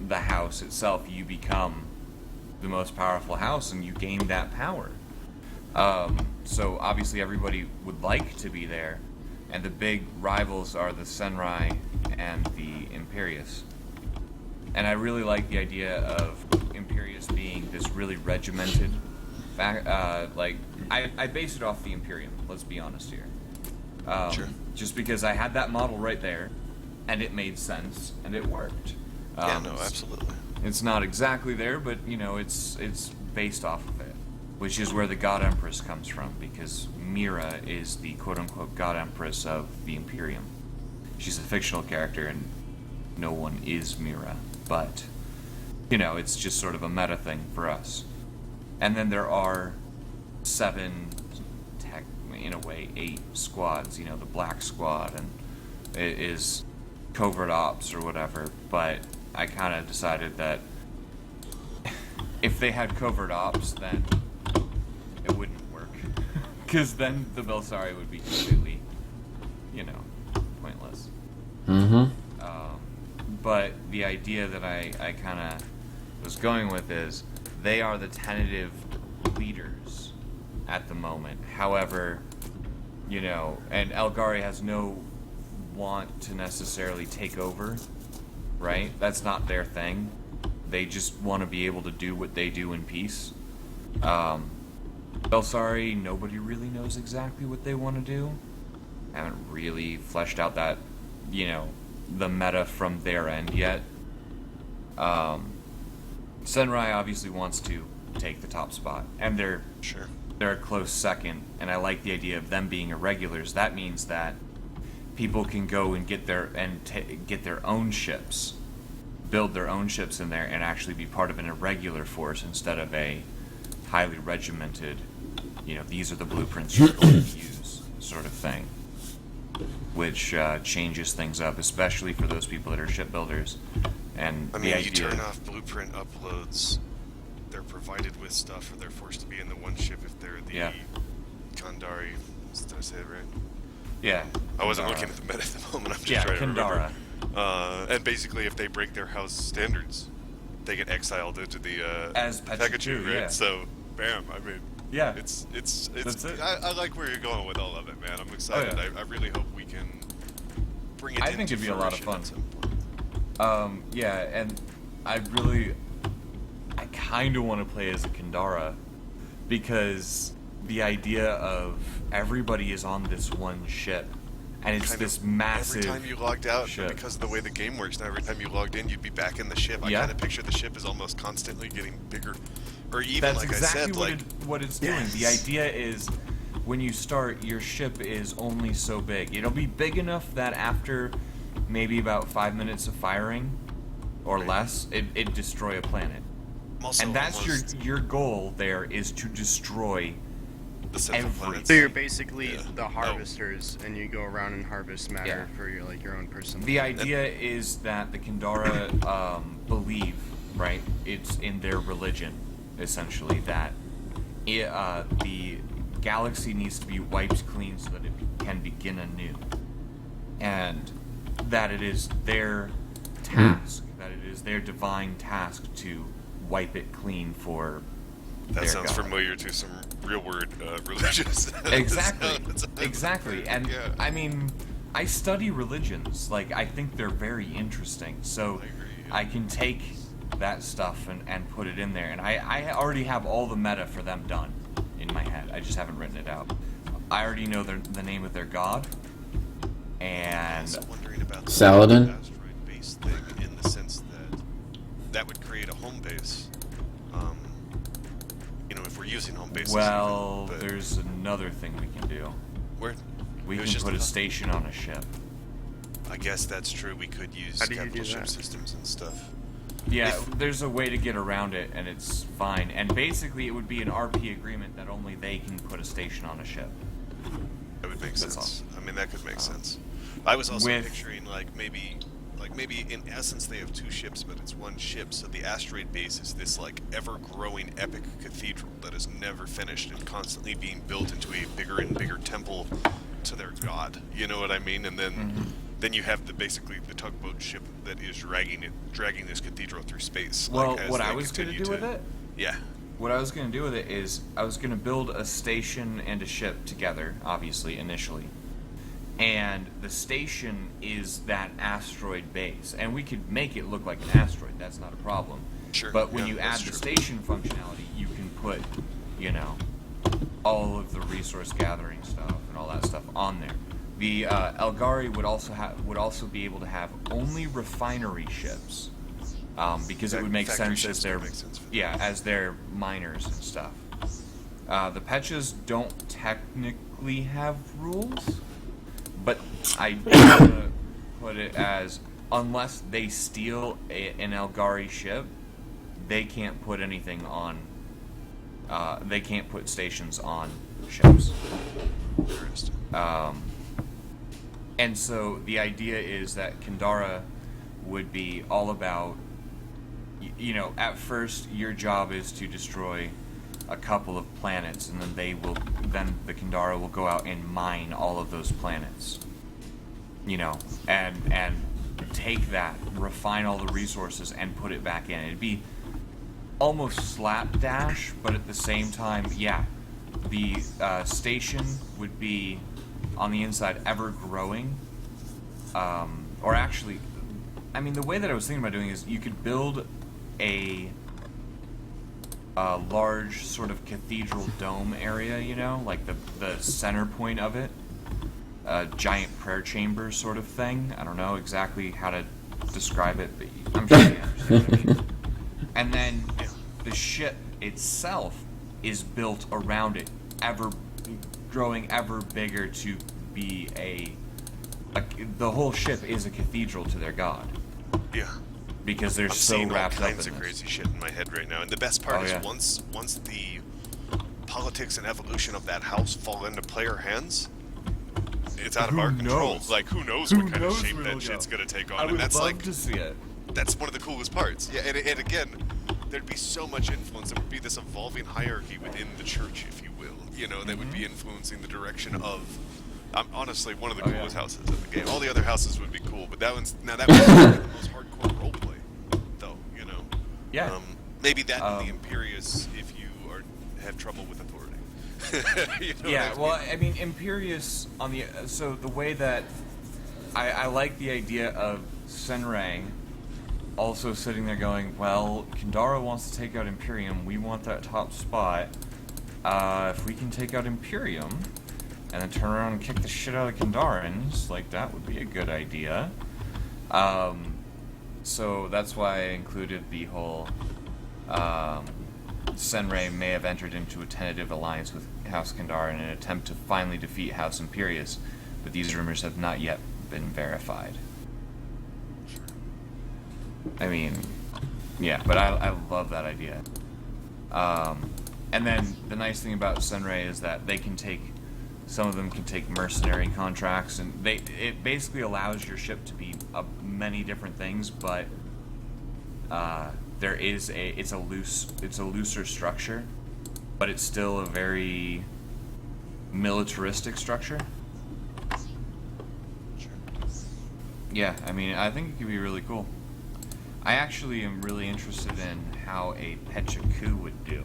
house itself, you become the most powerful house and you gain that power. So obviously everybody would like to be there, and the big rivals are the Senrai and the Imperius. And I really like the idea of Imperius being this really regimented like, I base it off the Imperium, let's be honest here. Sure. Just because I had that model right there, and it made sense, and it worked. Yeah, no, absolutely. It's not exactly there, but, you know, it's based off of it, which is where the God Empress comes from, because Mira is the quote-unquote God Empress of the Imperium. She's a fictional character, and no one is Mira, but, you know, it's just sort of a meta thing for us. And then there are 7, in a way, 8 squads, you know, the Black Squad, and it is covert ops or whatever, but I kind of decided that if they had covert ops, then it wouldn't work. Because then the Belsari would be completely, you know, pointless. Mm-hmm. But the idea that I kind of was going with is they are the tentative leaders at the moment. However, you know, and Elgari has no want to necessarily take over, right? That's not their thing. They just want to be able to do what they do in peace. Belsari, nobody really knows exactly what they want to do. Haven't really fleshed out that, you know, the meta from their end yet. Senrai obviously wants to take the top spot, and they're a close second, and I like the idea of them being irregulars. That means that people can go and get their own ships, build their own ships in there, and actually be part of an irregular force instead of a highly regimented, you know, these are the blueprints you're going to use sort of thing, which changes things up, especially for those people that are shipbuilders. And I the mean, idea, you turn off blueprint uploads, they're provided with stuff, or they're forced to be in the one ship if they're the Kandari. Did I say it right? Yeah. I wasn't Kandara. looking at the meta at the moment, I'm just trying to Kandara. remember. And basically, if they break their house standards, they get exiled into the As Pikachu, right? yeah. So, bam, I mean, Yeah. it's That's it. I like where you're going with all of it, man. I'm excited. Oh, yeah. I really hope we can bring it I into think it'd be a lot of fruition fun. at some point. Yeah, and I kind of want to play as a Kandara, because the idea of everybody is on this one ship, and it's Kind this of massive Every time you logged out, ship. because of the way the game works now, every time you logged in, you'd be back in the ship. I Yeah. kind of picture the ship as almost constantly getting bigger. Or even, That's like exactly I said, what like... what it's doing. The Yes. idea is when you start, your ship is only so big. It'll be big enough that after maybe about 5 minutes of firing or less, it'd destroy a planet. Also, And that's almost your goal there, is to destroy the central everything. planets. So you're basically Yeah. the harvesters, and you go around and harvest matter Yeah. for your own personal. The idea is that the Kindara believe, right? It's in their religion, essentially, that the galaxy needs to be wiped clean so that it can begin anew, and that it is their task, that it is their divine task to wipe it clean for That their sounds God. familiar to some real word religious. Exactly. Sounds- Exactly. And yeah. I mean, I study religions. Like, I think they're very interesting. So I agree, yeah. I can take that stuff and put it in there. And I already have all the meta for them done in my head. I just haven't written it out. I already know the name of their god. I'm And also wondering about the Saladin? asteroid base thing, in the sense that that would create a home base. If we're using home bases. well, but there's another thing we can do. where We it was can just put a thought. station on a ship. I guess that's true. We could use How do you capital do ship that? systems and stuff. Yeah, If- there's a way to get around it, and it's fine. And basically, it would be an RP agreement that only they can put a station on a ship. That would make That's sense. I mean, that could make sense. I was also with- picturing maybe in essence they have two ships, but it's one ship. So the asteroid base is this ever-growing epic cathedral that is never finished and constantly being built into a bigger and bigger temple to their god. You know what I mean? And then you have basically the tugboat ship that is dragging this cathedral through space. Well, as what they I was going to continue do with it, Yeah. what I was going to do with it is I was going to build a station and a ship together, obviously, initially. And the station is that asteroid base. And we could make it look like an asteroid, that's not a problem. Sure, But when yeah, you add that's the true. station functionality, you can put, all of the resource gathering stuff and all that stuff on there. The Elgari would also be able to have only refinery ships, because it would make Factory sense as ships their would make sense for them. as their miners and stuff. The Petchas don't technically have rules, but I do want to put it as, unless they steal an Elgari ship, they can't put anything on. They can't put stations on ships. Interesting. And so the idea is that Kindara would be all about, at first your job is to destroy a couple of planets, and then then the Kindara will go out and mine all of those planets. And take that, refine all the resources, and put it back in. It'd be almost slapdash, but at the same time, the station would be on the inside ever growing. Or actually, I mean, the way that I was thinking about doing is you could build a large sort of cathedral dome area, like the center point of it, a giant prayer chamber sort of thing. I don't know exactly how to describe it, but I'm sure you understand what I mean. And then the ship itself is built around it, growing ever bigger to be the whole ship is a cathedral to their god, Yeah. because they're I'm so seeing all wrapped up kinds in of this. crazy shit in my head right now. And the best part Oh, is yeah. once the politics and evolution of that house fall into player hands, it's out of Who our control. knows? Like, who knows Who what kind knows of shape where that it'll shit's go? gonna take on. I And would that's love to see it. that's one of the coolest parts. Yeah, and again, there'd be so much influence. There would be this evolving hierarchy within the church, if you will. That would be influencing the direction of. Honestly, one of the Oh, yeah. coolest houses in the game. All the other houses would be cool, but that was the most hardcore roleplay, though. Yeah. Maybe that and the Imperious, if you have trouble with authority. You know Yeah, what I well, mean? I mean, Imperious on the so the way that I like the idea of Senrang also sitting there going, well, Kindara wants to take out Imperium. We want that top spot. If we can take out Imperium and then turn around and kick the shit out of Kindarans, that would be a good idea. So that's why I included the whole Senrei may have entered into a tentative alliance with House Kandar in an attempt to finally defeat House Imperius, but these rumors have not yet been verified. I mean, yeah, but I love that idea. And then the nice thing about Senrei is that they can take, some of them can take mercenary contracts, and it basically allows your ship to be many different things, but it's a looser structure, but it's still a very militaristic structure. Sure. Yeah, I mean, I think it could be really cool. I actually am really interested in how a Pecha coup would do.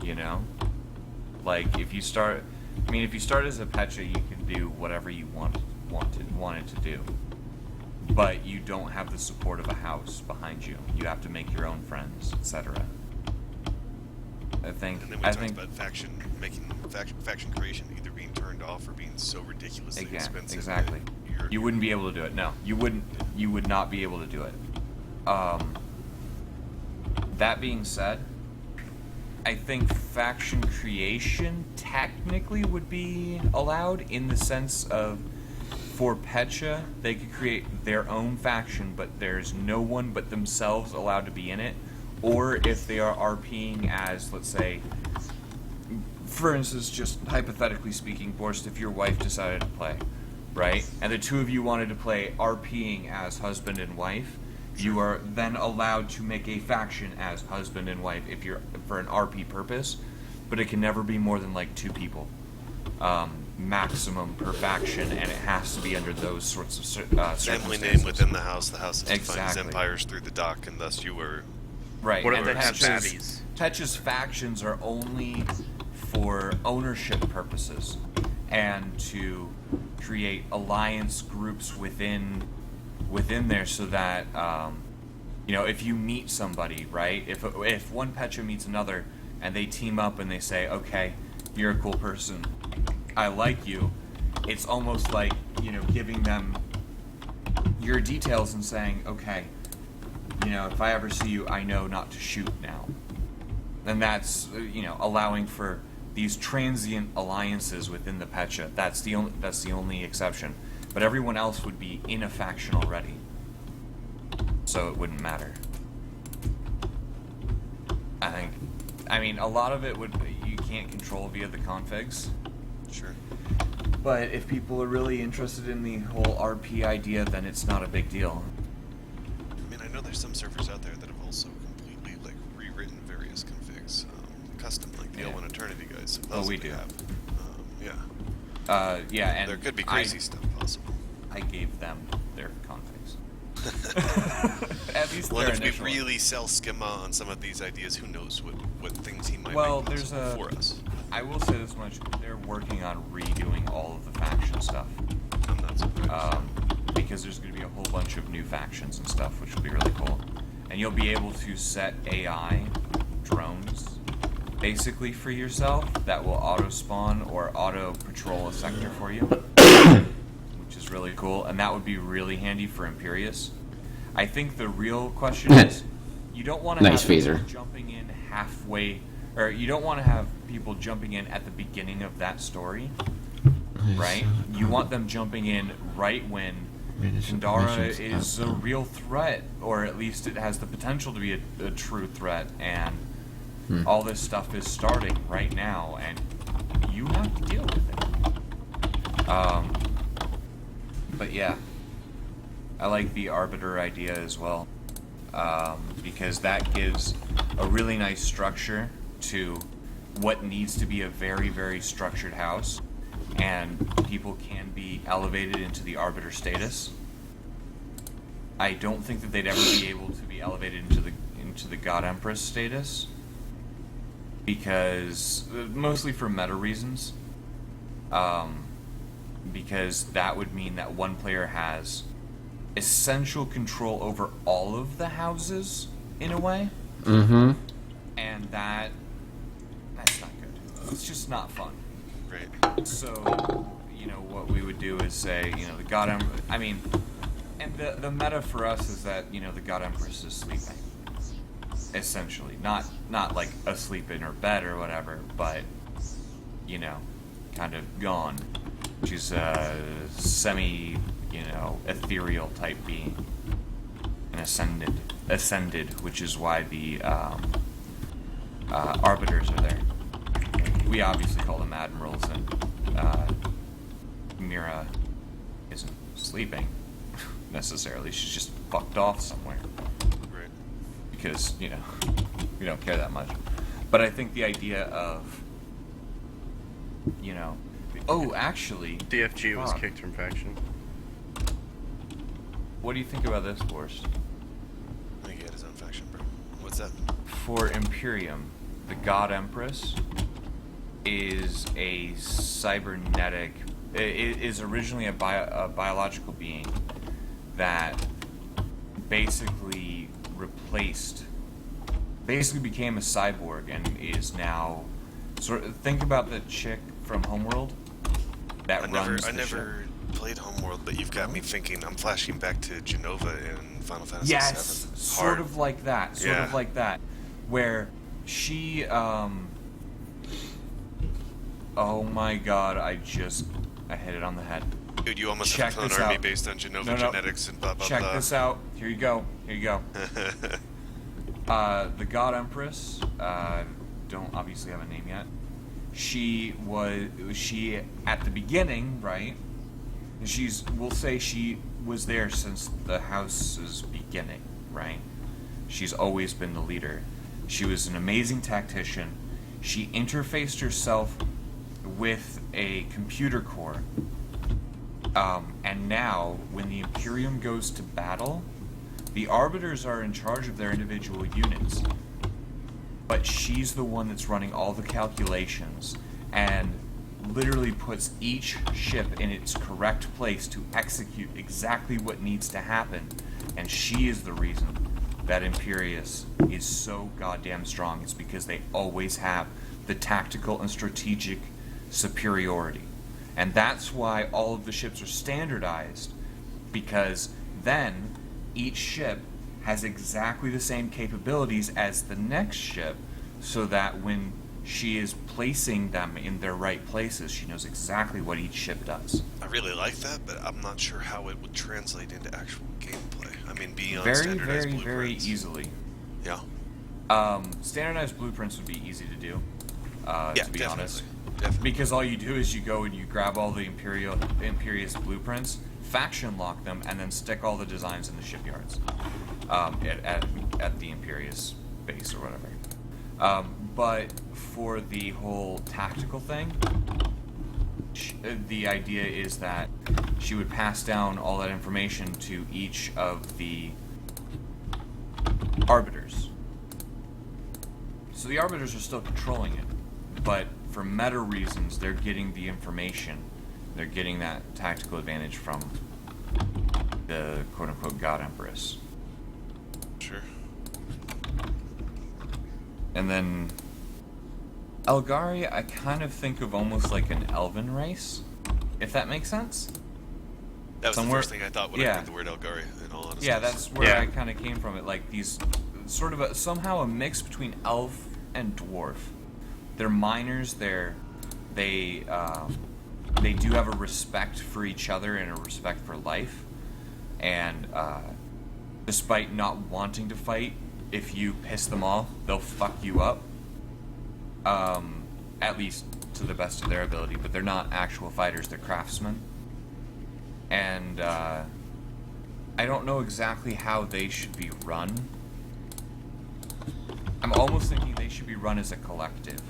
You know? Like, if you start as a Pecha, you can do whatever you wanted to do. But you don't have the support of a house behind you. You have to make your own friends, etc. And then we talked about faction creation either being turned off or being so ridiculously expensive. Exactly. You wouldn't be able to do it. No, you wouldn't. You would not be able to do it. That being said, I think faction creation technically would be allowed in the sense of, for Pecha, they could create their own faction, but there's no one but themselves allowed to be in it. Or if they are RPing as, let's say, for instance, just hypothetically speaking, Borst, if your wife decided to play, right, and the two of you wanted to play RPing as husband and wife, you are then allowed to make a faction as husband and wife if you're for an RP purpose, but it can never be more than like 2 people. Maximum per faction, and it has to be under those sorts of circumstances. Family name within the house is defines Exactly. empires through the dock, and thus you were... Right, What and if they have babbies? Pecha's factions are only for ownership purposes, and to create alliance groups within there, so that you know, if you meet somebody, right? If one Pecha meets another, and they team up and they say, okay, you're a cool person, I like you, it's almost like, you know, giving them your details and saying, okay, you know, if I ever see you, I know not to shoot now. And that's, you know, allowing for these transient alliances within the Pecha. That's the only exception. But everyone else would be in a faction already, so it wouldn't matter. I mean, a lot of it you can't control via the configs. Sure. But if people are really interested in the whole RP idea, then it's not a big deal. I mean, I know there's some servers out there that have also completely, like, rewritten various configs, custom, like the L1 Eternity guys. Oh, we do. Have. Yeah, and there could be crazy stuff possible. I gave them their configs. At least Well, their if we initial really sell Schema on some of these ideas, who knows what things he might Well, make there's possible for us. I will say this much: they're working on redoing all of the faction stuff. I'm not surprised. Because there's going to be a whole bunch of new factions and stuff, which will be really cool. And you'll be able to set AI drones, basically for yourself, that will auto-spawn or auto-patrol a sector for you, which is really cool. And that would be really handy for Imperius. I think the real question is, you don't want to Nice have people phaser. jumping in halfway, or you don't want to have people jumping in at the beginning of that story, right? You want them jumping in right when Kandara is a real threat, or at least it has the potential to be a true threat, and all this stuff is starting right now, and you have to deal with it. But yeah, I like the Arbiter idea as well, because that gives a really nice structure to what needs to be a very, very structured house, and people can be elevated into the Arbiter status. I don't think that they'd ever be able to be elevated into the God Empress status, because mostly for meta reasons. Because that would mean that one player has essential control over all of the houses in a way. Mm-hmm. And that's not good. It's just not fun. Right. So, you know, what we would do is say, you know, the God Empress, I mean, and the meta for us is that, you know, the God Empress is sleeping. essentially. Not like asleep in her bed or whatever, but, you know, kind of gone. She's a semi, you know, ethereal type being. And ascended, which is why the arbiters are there. We obviously call them admirals, and Mira isn't sleeping necessarily. She's just fucked off somewhere. Right. Because, you know, we don't care that much. But I think the idea of, you know, oh, actually, DFG was fuck. kicked from faction. What do you think about this, Force? I think he had his own faction, bro. What's that? For Imperium, the God Empress is a cybernetic. It is originally a biological being that basically became a cyborg and is now sort of. Think about the chick from Homeworld that runs I the never ship. played Homeworld, but you've got me thinking. I'm flashing back to Genova in Final Fantasy Yes, VII. sort of like that. Sort of like that, where she. Oh my God! I hit it on the head. Dude, you almost Check have a clone this army out. based on Genova No. genetics and blah blah Check blah. this out. Here you go. The God Empress. Don't obviously have a name yet. She at the beginning, right? We'll say she was there since the house's beginning, right? She's always been the leader. She was an amazing tactician. She interfaced herself with a computer core. And now, when the Imperium goes to battle, the Arbiters are in charge of their individual units. But she's the one that's running all the calculations and literally puts each ship in its correct place to execute exactly what needs to happen. And she is the reason that Imperius is so goddamn strong. It's because they always have the tactical and strategic superiority. And that's why all of the ships are standardized, because then each ship has exactly the same capabilities as the next ship, so that when she is placing them in their right places, she knows exactly what each ship does. I really like that, but I'm not sure how it would translate into actual gameplay. I mean, beyond Very, standardized very, very blueprints. easily. Yeah. Standardized blueprints would be easy to do, Yeah, to be honest. Definitely. Because all you do is you go and you grab all the Imperius blueprints, faction lock them, and then stick all the designs in the shipyards at the Imperius base or whatever. But for the whole tactical thing, the idea is that she would pass down all that information to each of the Arbiters. So the Arbiters are still controlling it, but for meta reasons, they're getting the information. They're getting that tactical advantage from the quote-unquote God Empress. Sure. And then Elgari, I kind of think of almost like an elven race, if that makes sense. That was Somewhere- the first thing I thought when I yeah. heard the word Elgari, in all honesty. Yeah, that's where Yeah. I kind of came from it. Like these, sort of somehow a mix between elf and dwarf. They're miners. They do have a respect for each other and a respect for life. And despite not wanting to fight, if you piss them off, they'll fuck you up. At least to the best of their ability. But they're not actual fighters. They're craftsmen. And I don't know exactly how they should be run. I'm almost thinking they should be run as a collective.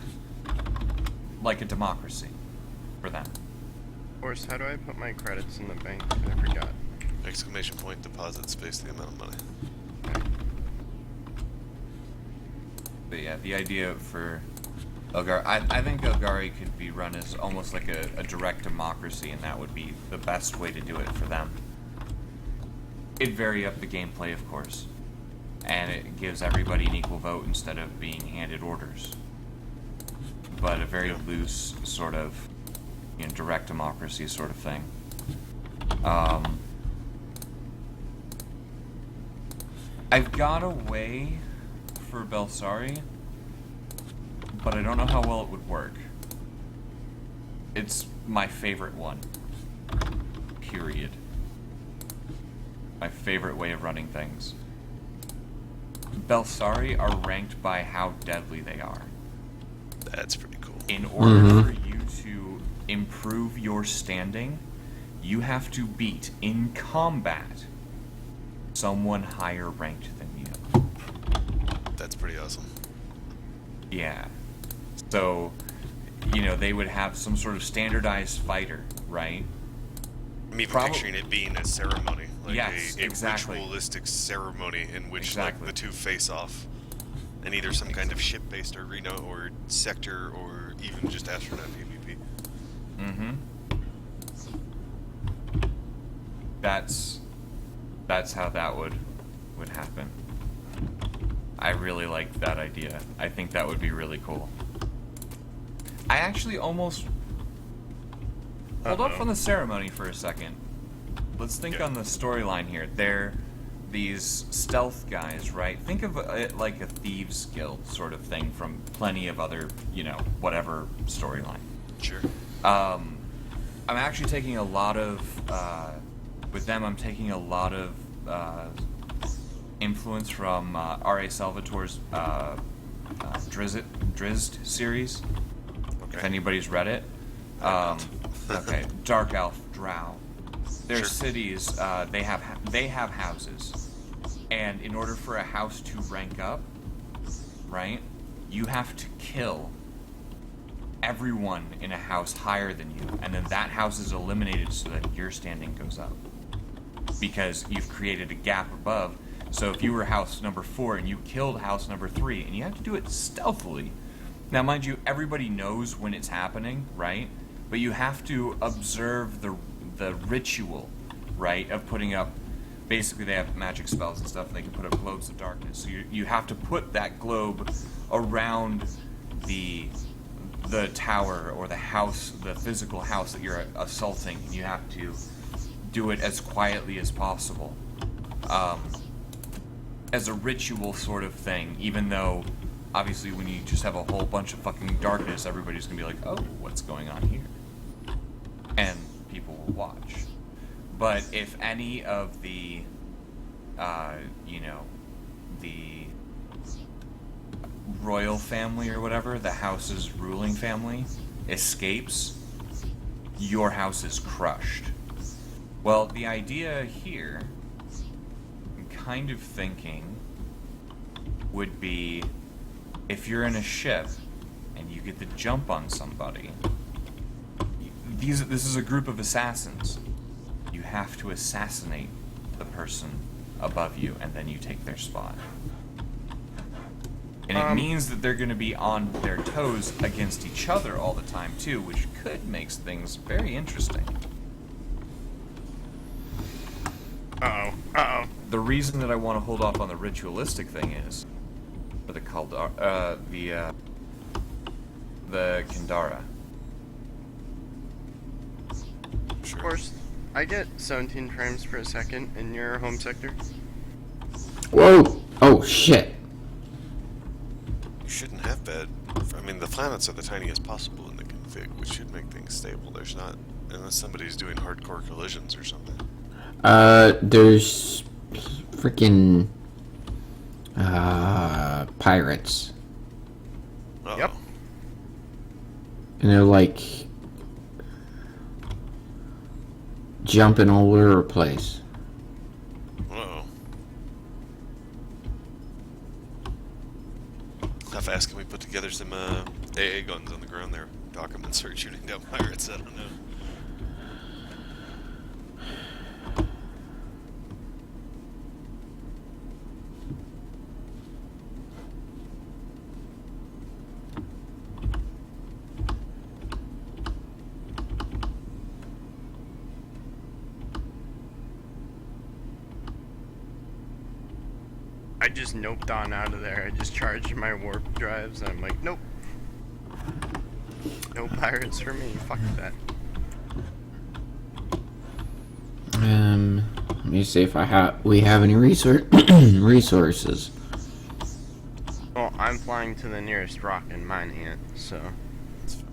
Like a democracy. For them. Of course, how do I put my credits in the bank? I forgot. Exclamation point, deposit space, the amount of money. But yeah, the idea for Elgari, I think Elgari could be run as almost like a direct democracy, and that would be the best way to do it for them. It'd vary up the gameplay, of course, and it gives everybody an equal vote instead of being handed orders. But a very loose sort of, direct democracy sort of thing. I've got a way for Belsari, but I don't know how well it would work. It's my favorite one. Period. My favorite way of running things. Belsari are ranked by how deadly they are. That's pretty cool. In order for you to improve your standing, you have to beat, in combat, someone higher ranked than you. That's pretty awesome. Yeah. So, you know, they would have some sort of standardized fighter, right? I'm even Prob- picturing it being a ceremony, like Yes, a exactly. ritualistic ceremony in which Exactly. like the two face off, in either some kind of ship-based arena or sector or even just astronaut PvP. Mm-hmm. That's how that would happen. I really like that idea. I think that would be really cool. I actually almost hold up on the ceremony for a second. Let's think on the storyline here. They're these stealth guys, right? Think of it like a thieves guild sort of thing from plenty of other, you know, whatever storyline. Sure. I'm actually taking a lot of with them. I'm taking a lot of influence from R.A. Salvatore's Drizzt series. Okay. If anybody's read it. Okay, Dark Elf Drow. Their Sure. cities, they have houses, and in order for a house to rank up, right, you have to kill everyone in a house higher than you, and then that house is eliminated so that your standing goes up, because you've created a gap above. So if you were house number 4 and you killed house number 3, and you have to do it stealthily. Now, mind you, everybody knows when it's happening, right? But you have to observe the ritual, right, of putting up. Basically, they have magic spells and stuff, and they can put up globes of darkness. So you have to put that globe around the tower or the house, the physical house that you're assaulting. And you have to do it as quietly as possible, as a ritual sort of thing. Even though, obviously, when you just have a whole bunch of fucking darkness, everybody's gonna be like, "Oh, what's going on here?" And people will watch. But if any of the, the royal family or whatever, the house's ruling family, escapes, your house is crushed. Well, the idea here, I'm kind of thinking, would be if you're in a ship and you get the jump on somebody, this is a group of assassins. You have to assassinate the person above you, and then you take their spot. And it means that they're going to be on their toes against each other all the time, too, which could make things very interesting. Uh-oh. The reason that I want to hold off on the ritualistic thing is for the Kandara. Of course, I get 17 frames per second in your home sector. Whoa! Oh, shit. You shouldn't have bad. I mean, the planets are the tiniest possible in the config, which should make things stable. There's not, unless somebody's doing hardcore collisions or something. There's freaking pirates. Uh-oh. Yep. And they're like jumping all over the place. Uh-oh. How fast can we put together some AA guns on the ground there? Dock them and start shooting down pirates? I don't know. I just noped on out of there. I just charged my warp drives, and I'm like, nope. No pirates for me. Fuck that. Let me see if we have any resources. flying to the nearest rock and mining it, so... That's fine.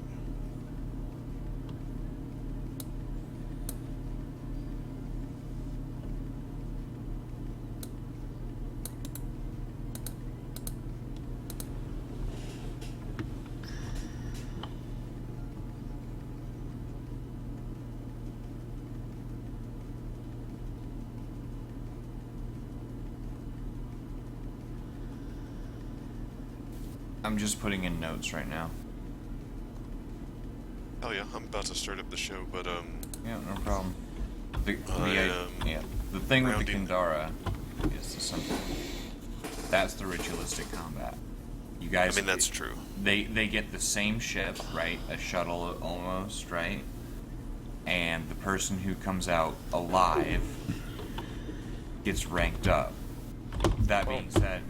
I'm just putting in notes right now. Oh yeah, I'm about to start up the show, but Yeah, no problem. The thing with the rounding- Kandara is the simple. That's the ritualistic combat. You guys. I mean that's true. They get the same ship, right? A shuttle almost, right? And the person who comes out alive gets ranked up. That being said,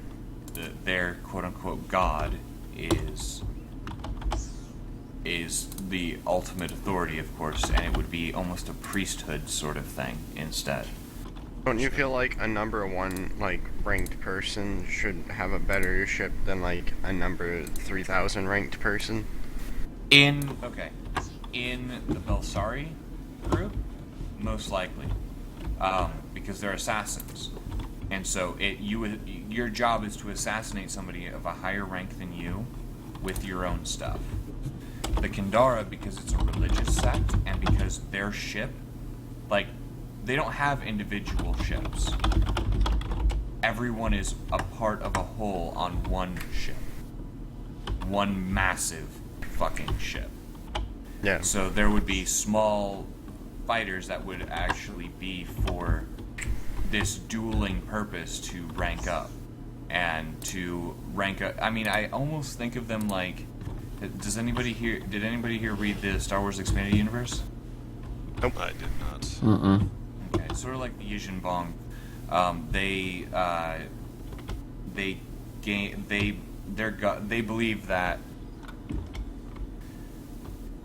their quote-unquote god is the ultimate authority, of course, and it would be almost a priesthood sort of thing instead. Don't you feel like a number 1, like, ranked person should have a better ship than, like, a number 3000 ranked person? In the Belsari group, most likely, because they're assassins, and so your job is to assassinate somebody of a higher rank than you with your own stuff. The Kandara, because it's a religious sect, and because their ship, like, they don't have individual ships. Everyone is a part of a whole on one ship. One massive fucking ship. Yeah. So there would be small fighters that would actually be for this dueling purpose to rank up. And to rank up, I mean, I almost think of them like, did anybody here read the Star Wars Expanded Universe? Nope. I did not. Mm-mm. Okay, sort of like the Yijin Bong. They believe that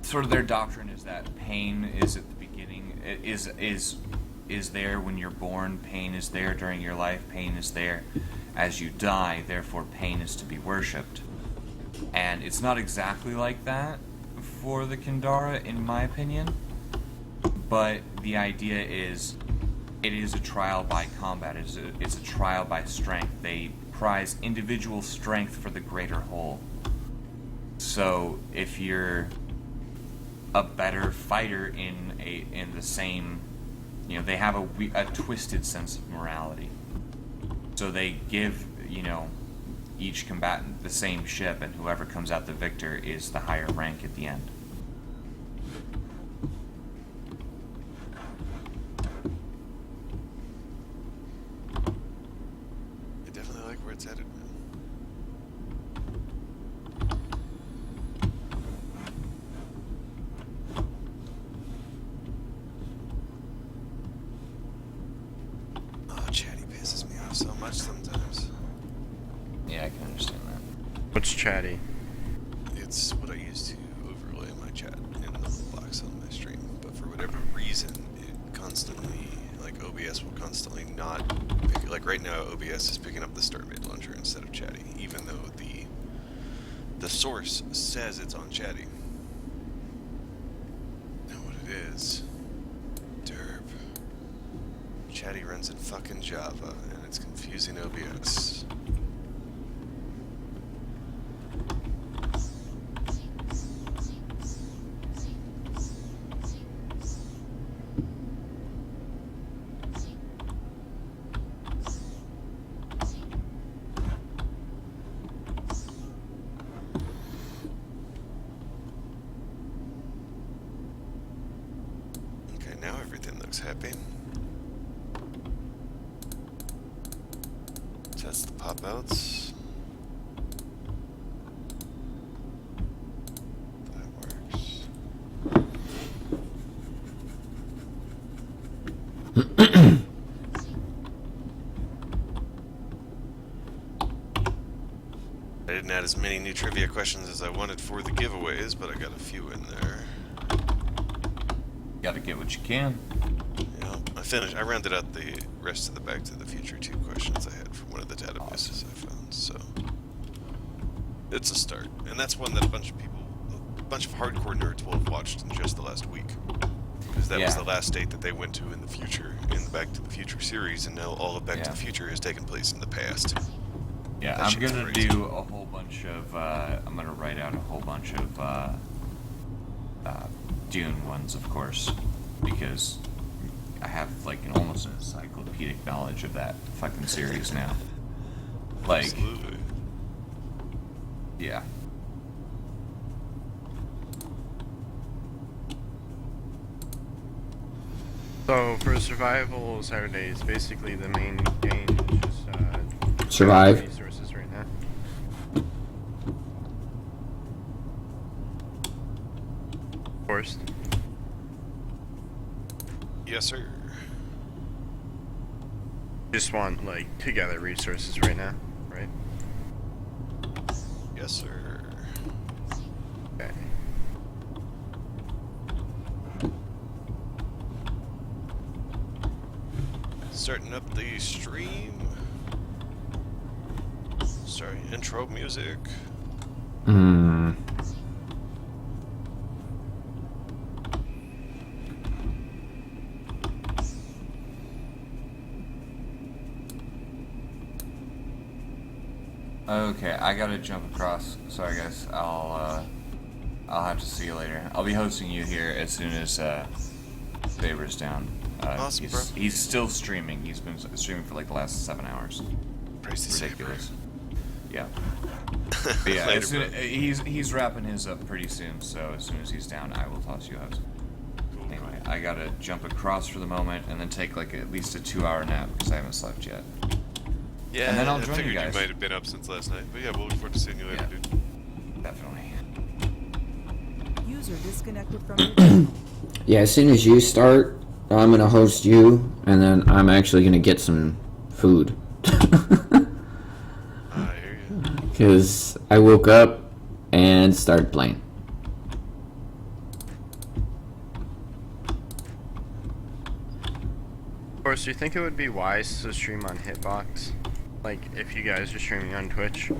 sort of their doctrine is that pain is at the beginning, is there when you're born, pain is there during your life, pain is there as you die, therefore pain is to be worshipped. And it's not exactly like that for the Kandara, in my opinion, but the idea is it is a trial by combat, it's a trial by strength. They prize individual strength for the greater whole. So if you're a better fighter in the same, they have a twisted sense of morality. So they give, each combatant the same ship, and whoever comes out the victor is the higher rank at the end. I definitely like where it's headed, man. Oh, chatty pisses me off so much sometimes. Yeah, I can understand that. What's chatty? It's what I use to overlay my chat in the box on my stream, but for whatever reason, it constantly, like OBS will constantly not pick, like right now OBS is picking up the StarMade launcher instead of chatty, even though the source says it's on chatty. Know what it is? Derp. Chatty runs in fucking Java, and it's confusing OBS. Okay, now everything looks happy. Test the pop outs. That works. I didn't add as many new trivia questions as I wanted for the giveaways, but I got a few in there. Gotta get what you can. Yeah, I rounded out the rest of the Back to the Future 2 questions I had from one of the databases I found, so. It's a start, and that's one that a bunch of hardcore nerds will have watched in just the last week, because that was Yeah. the last date that they went to in the future in the Back to the Future series, and now all of Back to Yeah. the Future has taken place in the past. Yeah, That I'm shit's gonna crazy. do a whole bunch of, I'm gonna write out a whole bunch of, Dune ones, of course, because I have, like, an almost encyclopedic knowledge of that fucking series now. Like, Absolutely. yeah. So for survival Saturdays, basically the main game is just Survive. resources right now. Forced. Yes, sir. Just want like to gather resources right now, right? Yes, sir. Okay. Starting up the stream. Sorry, intro music. Hmm. Okay, I gotta jump across. Sorry, guys. I'll have to see you later. I'll be hosting you here as soon as Faber's down. Awesome, bro. He's still streaming. He's been streaming for like the last 7 hours. Praise the Ridiculous. Yeah. Saber. But yeah, Later, as soon, bro. he's wrapping his up pretty soon. So as soon as he's down, I will toss you out. Cool, Anyway, I gotta jump across for the moment and then take like at least a 2-hour nap because I haven't slept yet. Yeah, and then I'll I join you figured guys. might have been up since last night, but yeah, we'll look forward to seeing you later, Yeah. dude. Definitely. User disconnected from your channel. Yeah, as soon as you start, I'm gonna host you, and then I'm actually gonna get some food. I hear you. Because I woke up and started playing. Of course, do you think it would be wise to stream on Hitbox? Like, if you guys are streaming on Twitch,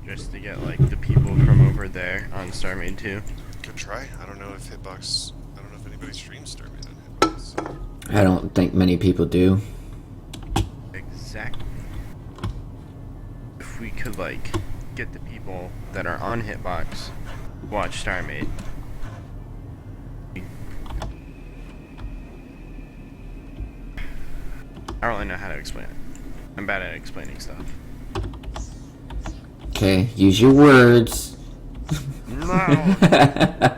just to get, like, the people from over there on StarMade too? Good try. I don't know if anybody streams StarMade on Hitbox. I don't think many people do. Exactly. If we could, like, get the people that are on Hitbox watch StarMade. I don't really know how to explain it. I'm bad at explaining stuff. Okay, use your words. No!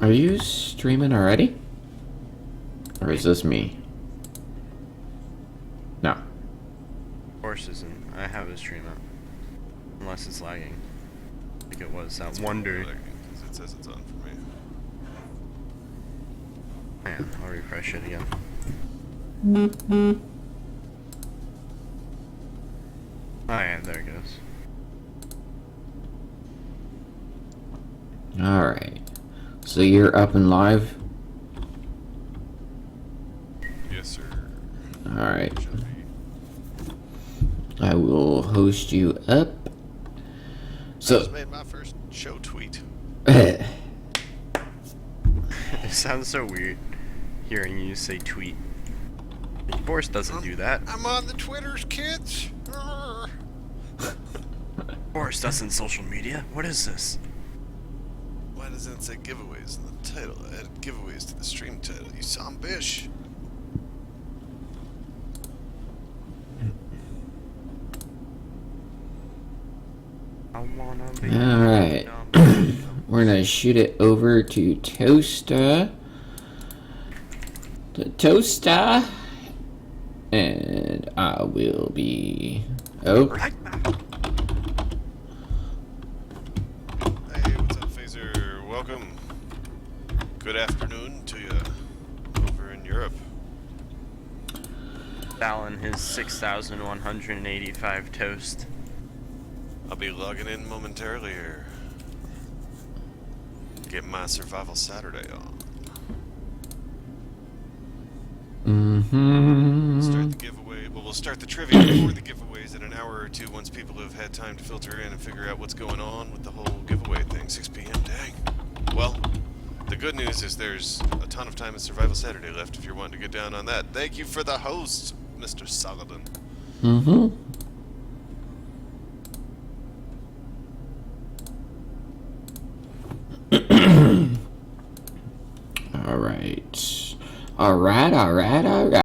Are you streaming already? Or is this me? No. Of course isn't. I have a stream up. Unless it's lagging. I think it was that wonder. Because it says it's on for me. Yeah, I'll refresh it again. Oh yeah, there it goes. Alright. So you're up and live? Yes, sir. Alright. Should be. I will host you up. I So, just made my first show tweet. It sounds so weird hearing you say tweet. Boris doesn't do that. I'm on the Twitters, kids. Arr. Boris doesn't social media. What is this? Why doesn't it say giveaways in the title? I added giveaways to the stream title. You some bitch. I wanna be. alright. We're gonna shoot it over to Toaster. The Toaster. And I will be. Oh, Right now. Hey, what's up, Phaser? Welcome. Good afternoon to you over in Europe. Alan, his 6,185 toast. I'll be logging in momentarily here. Get my Survival Saturday on. Mm-hmm. Start the giveaway. Well, we'll start the trivia before the giveaways in an hour or two once people have had time to filter in and figure out what's going on with the whole giveaway thing. 6 p.m. Dang. Well, the good news is there's a ton of time in Survival Saturday left if you're wanting to get down on that. Thank you for the host, Mr. Saladin. Mm-hmm. All right. All right.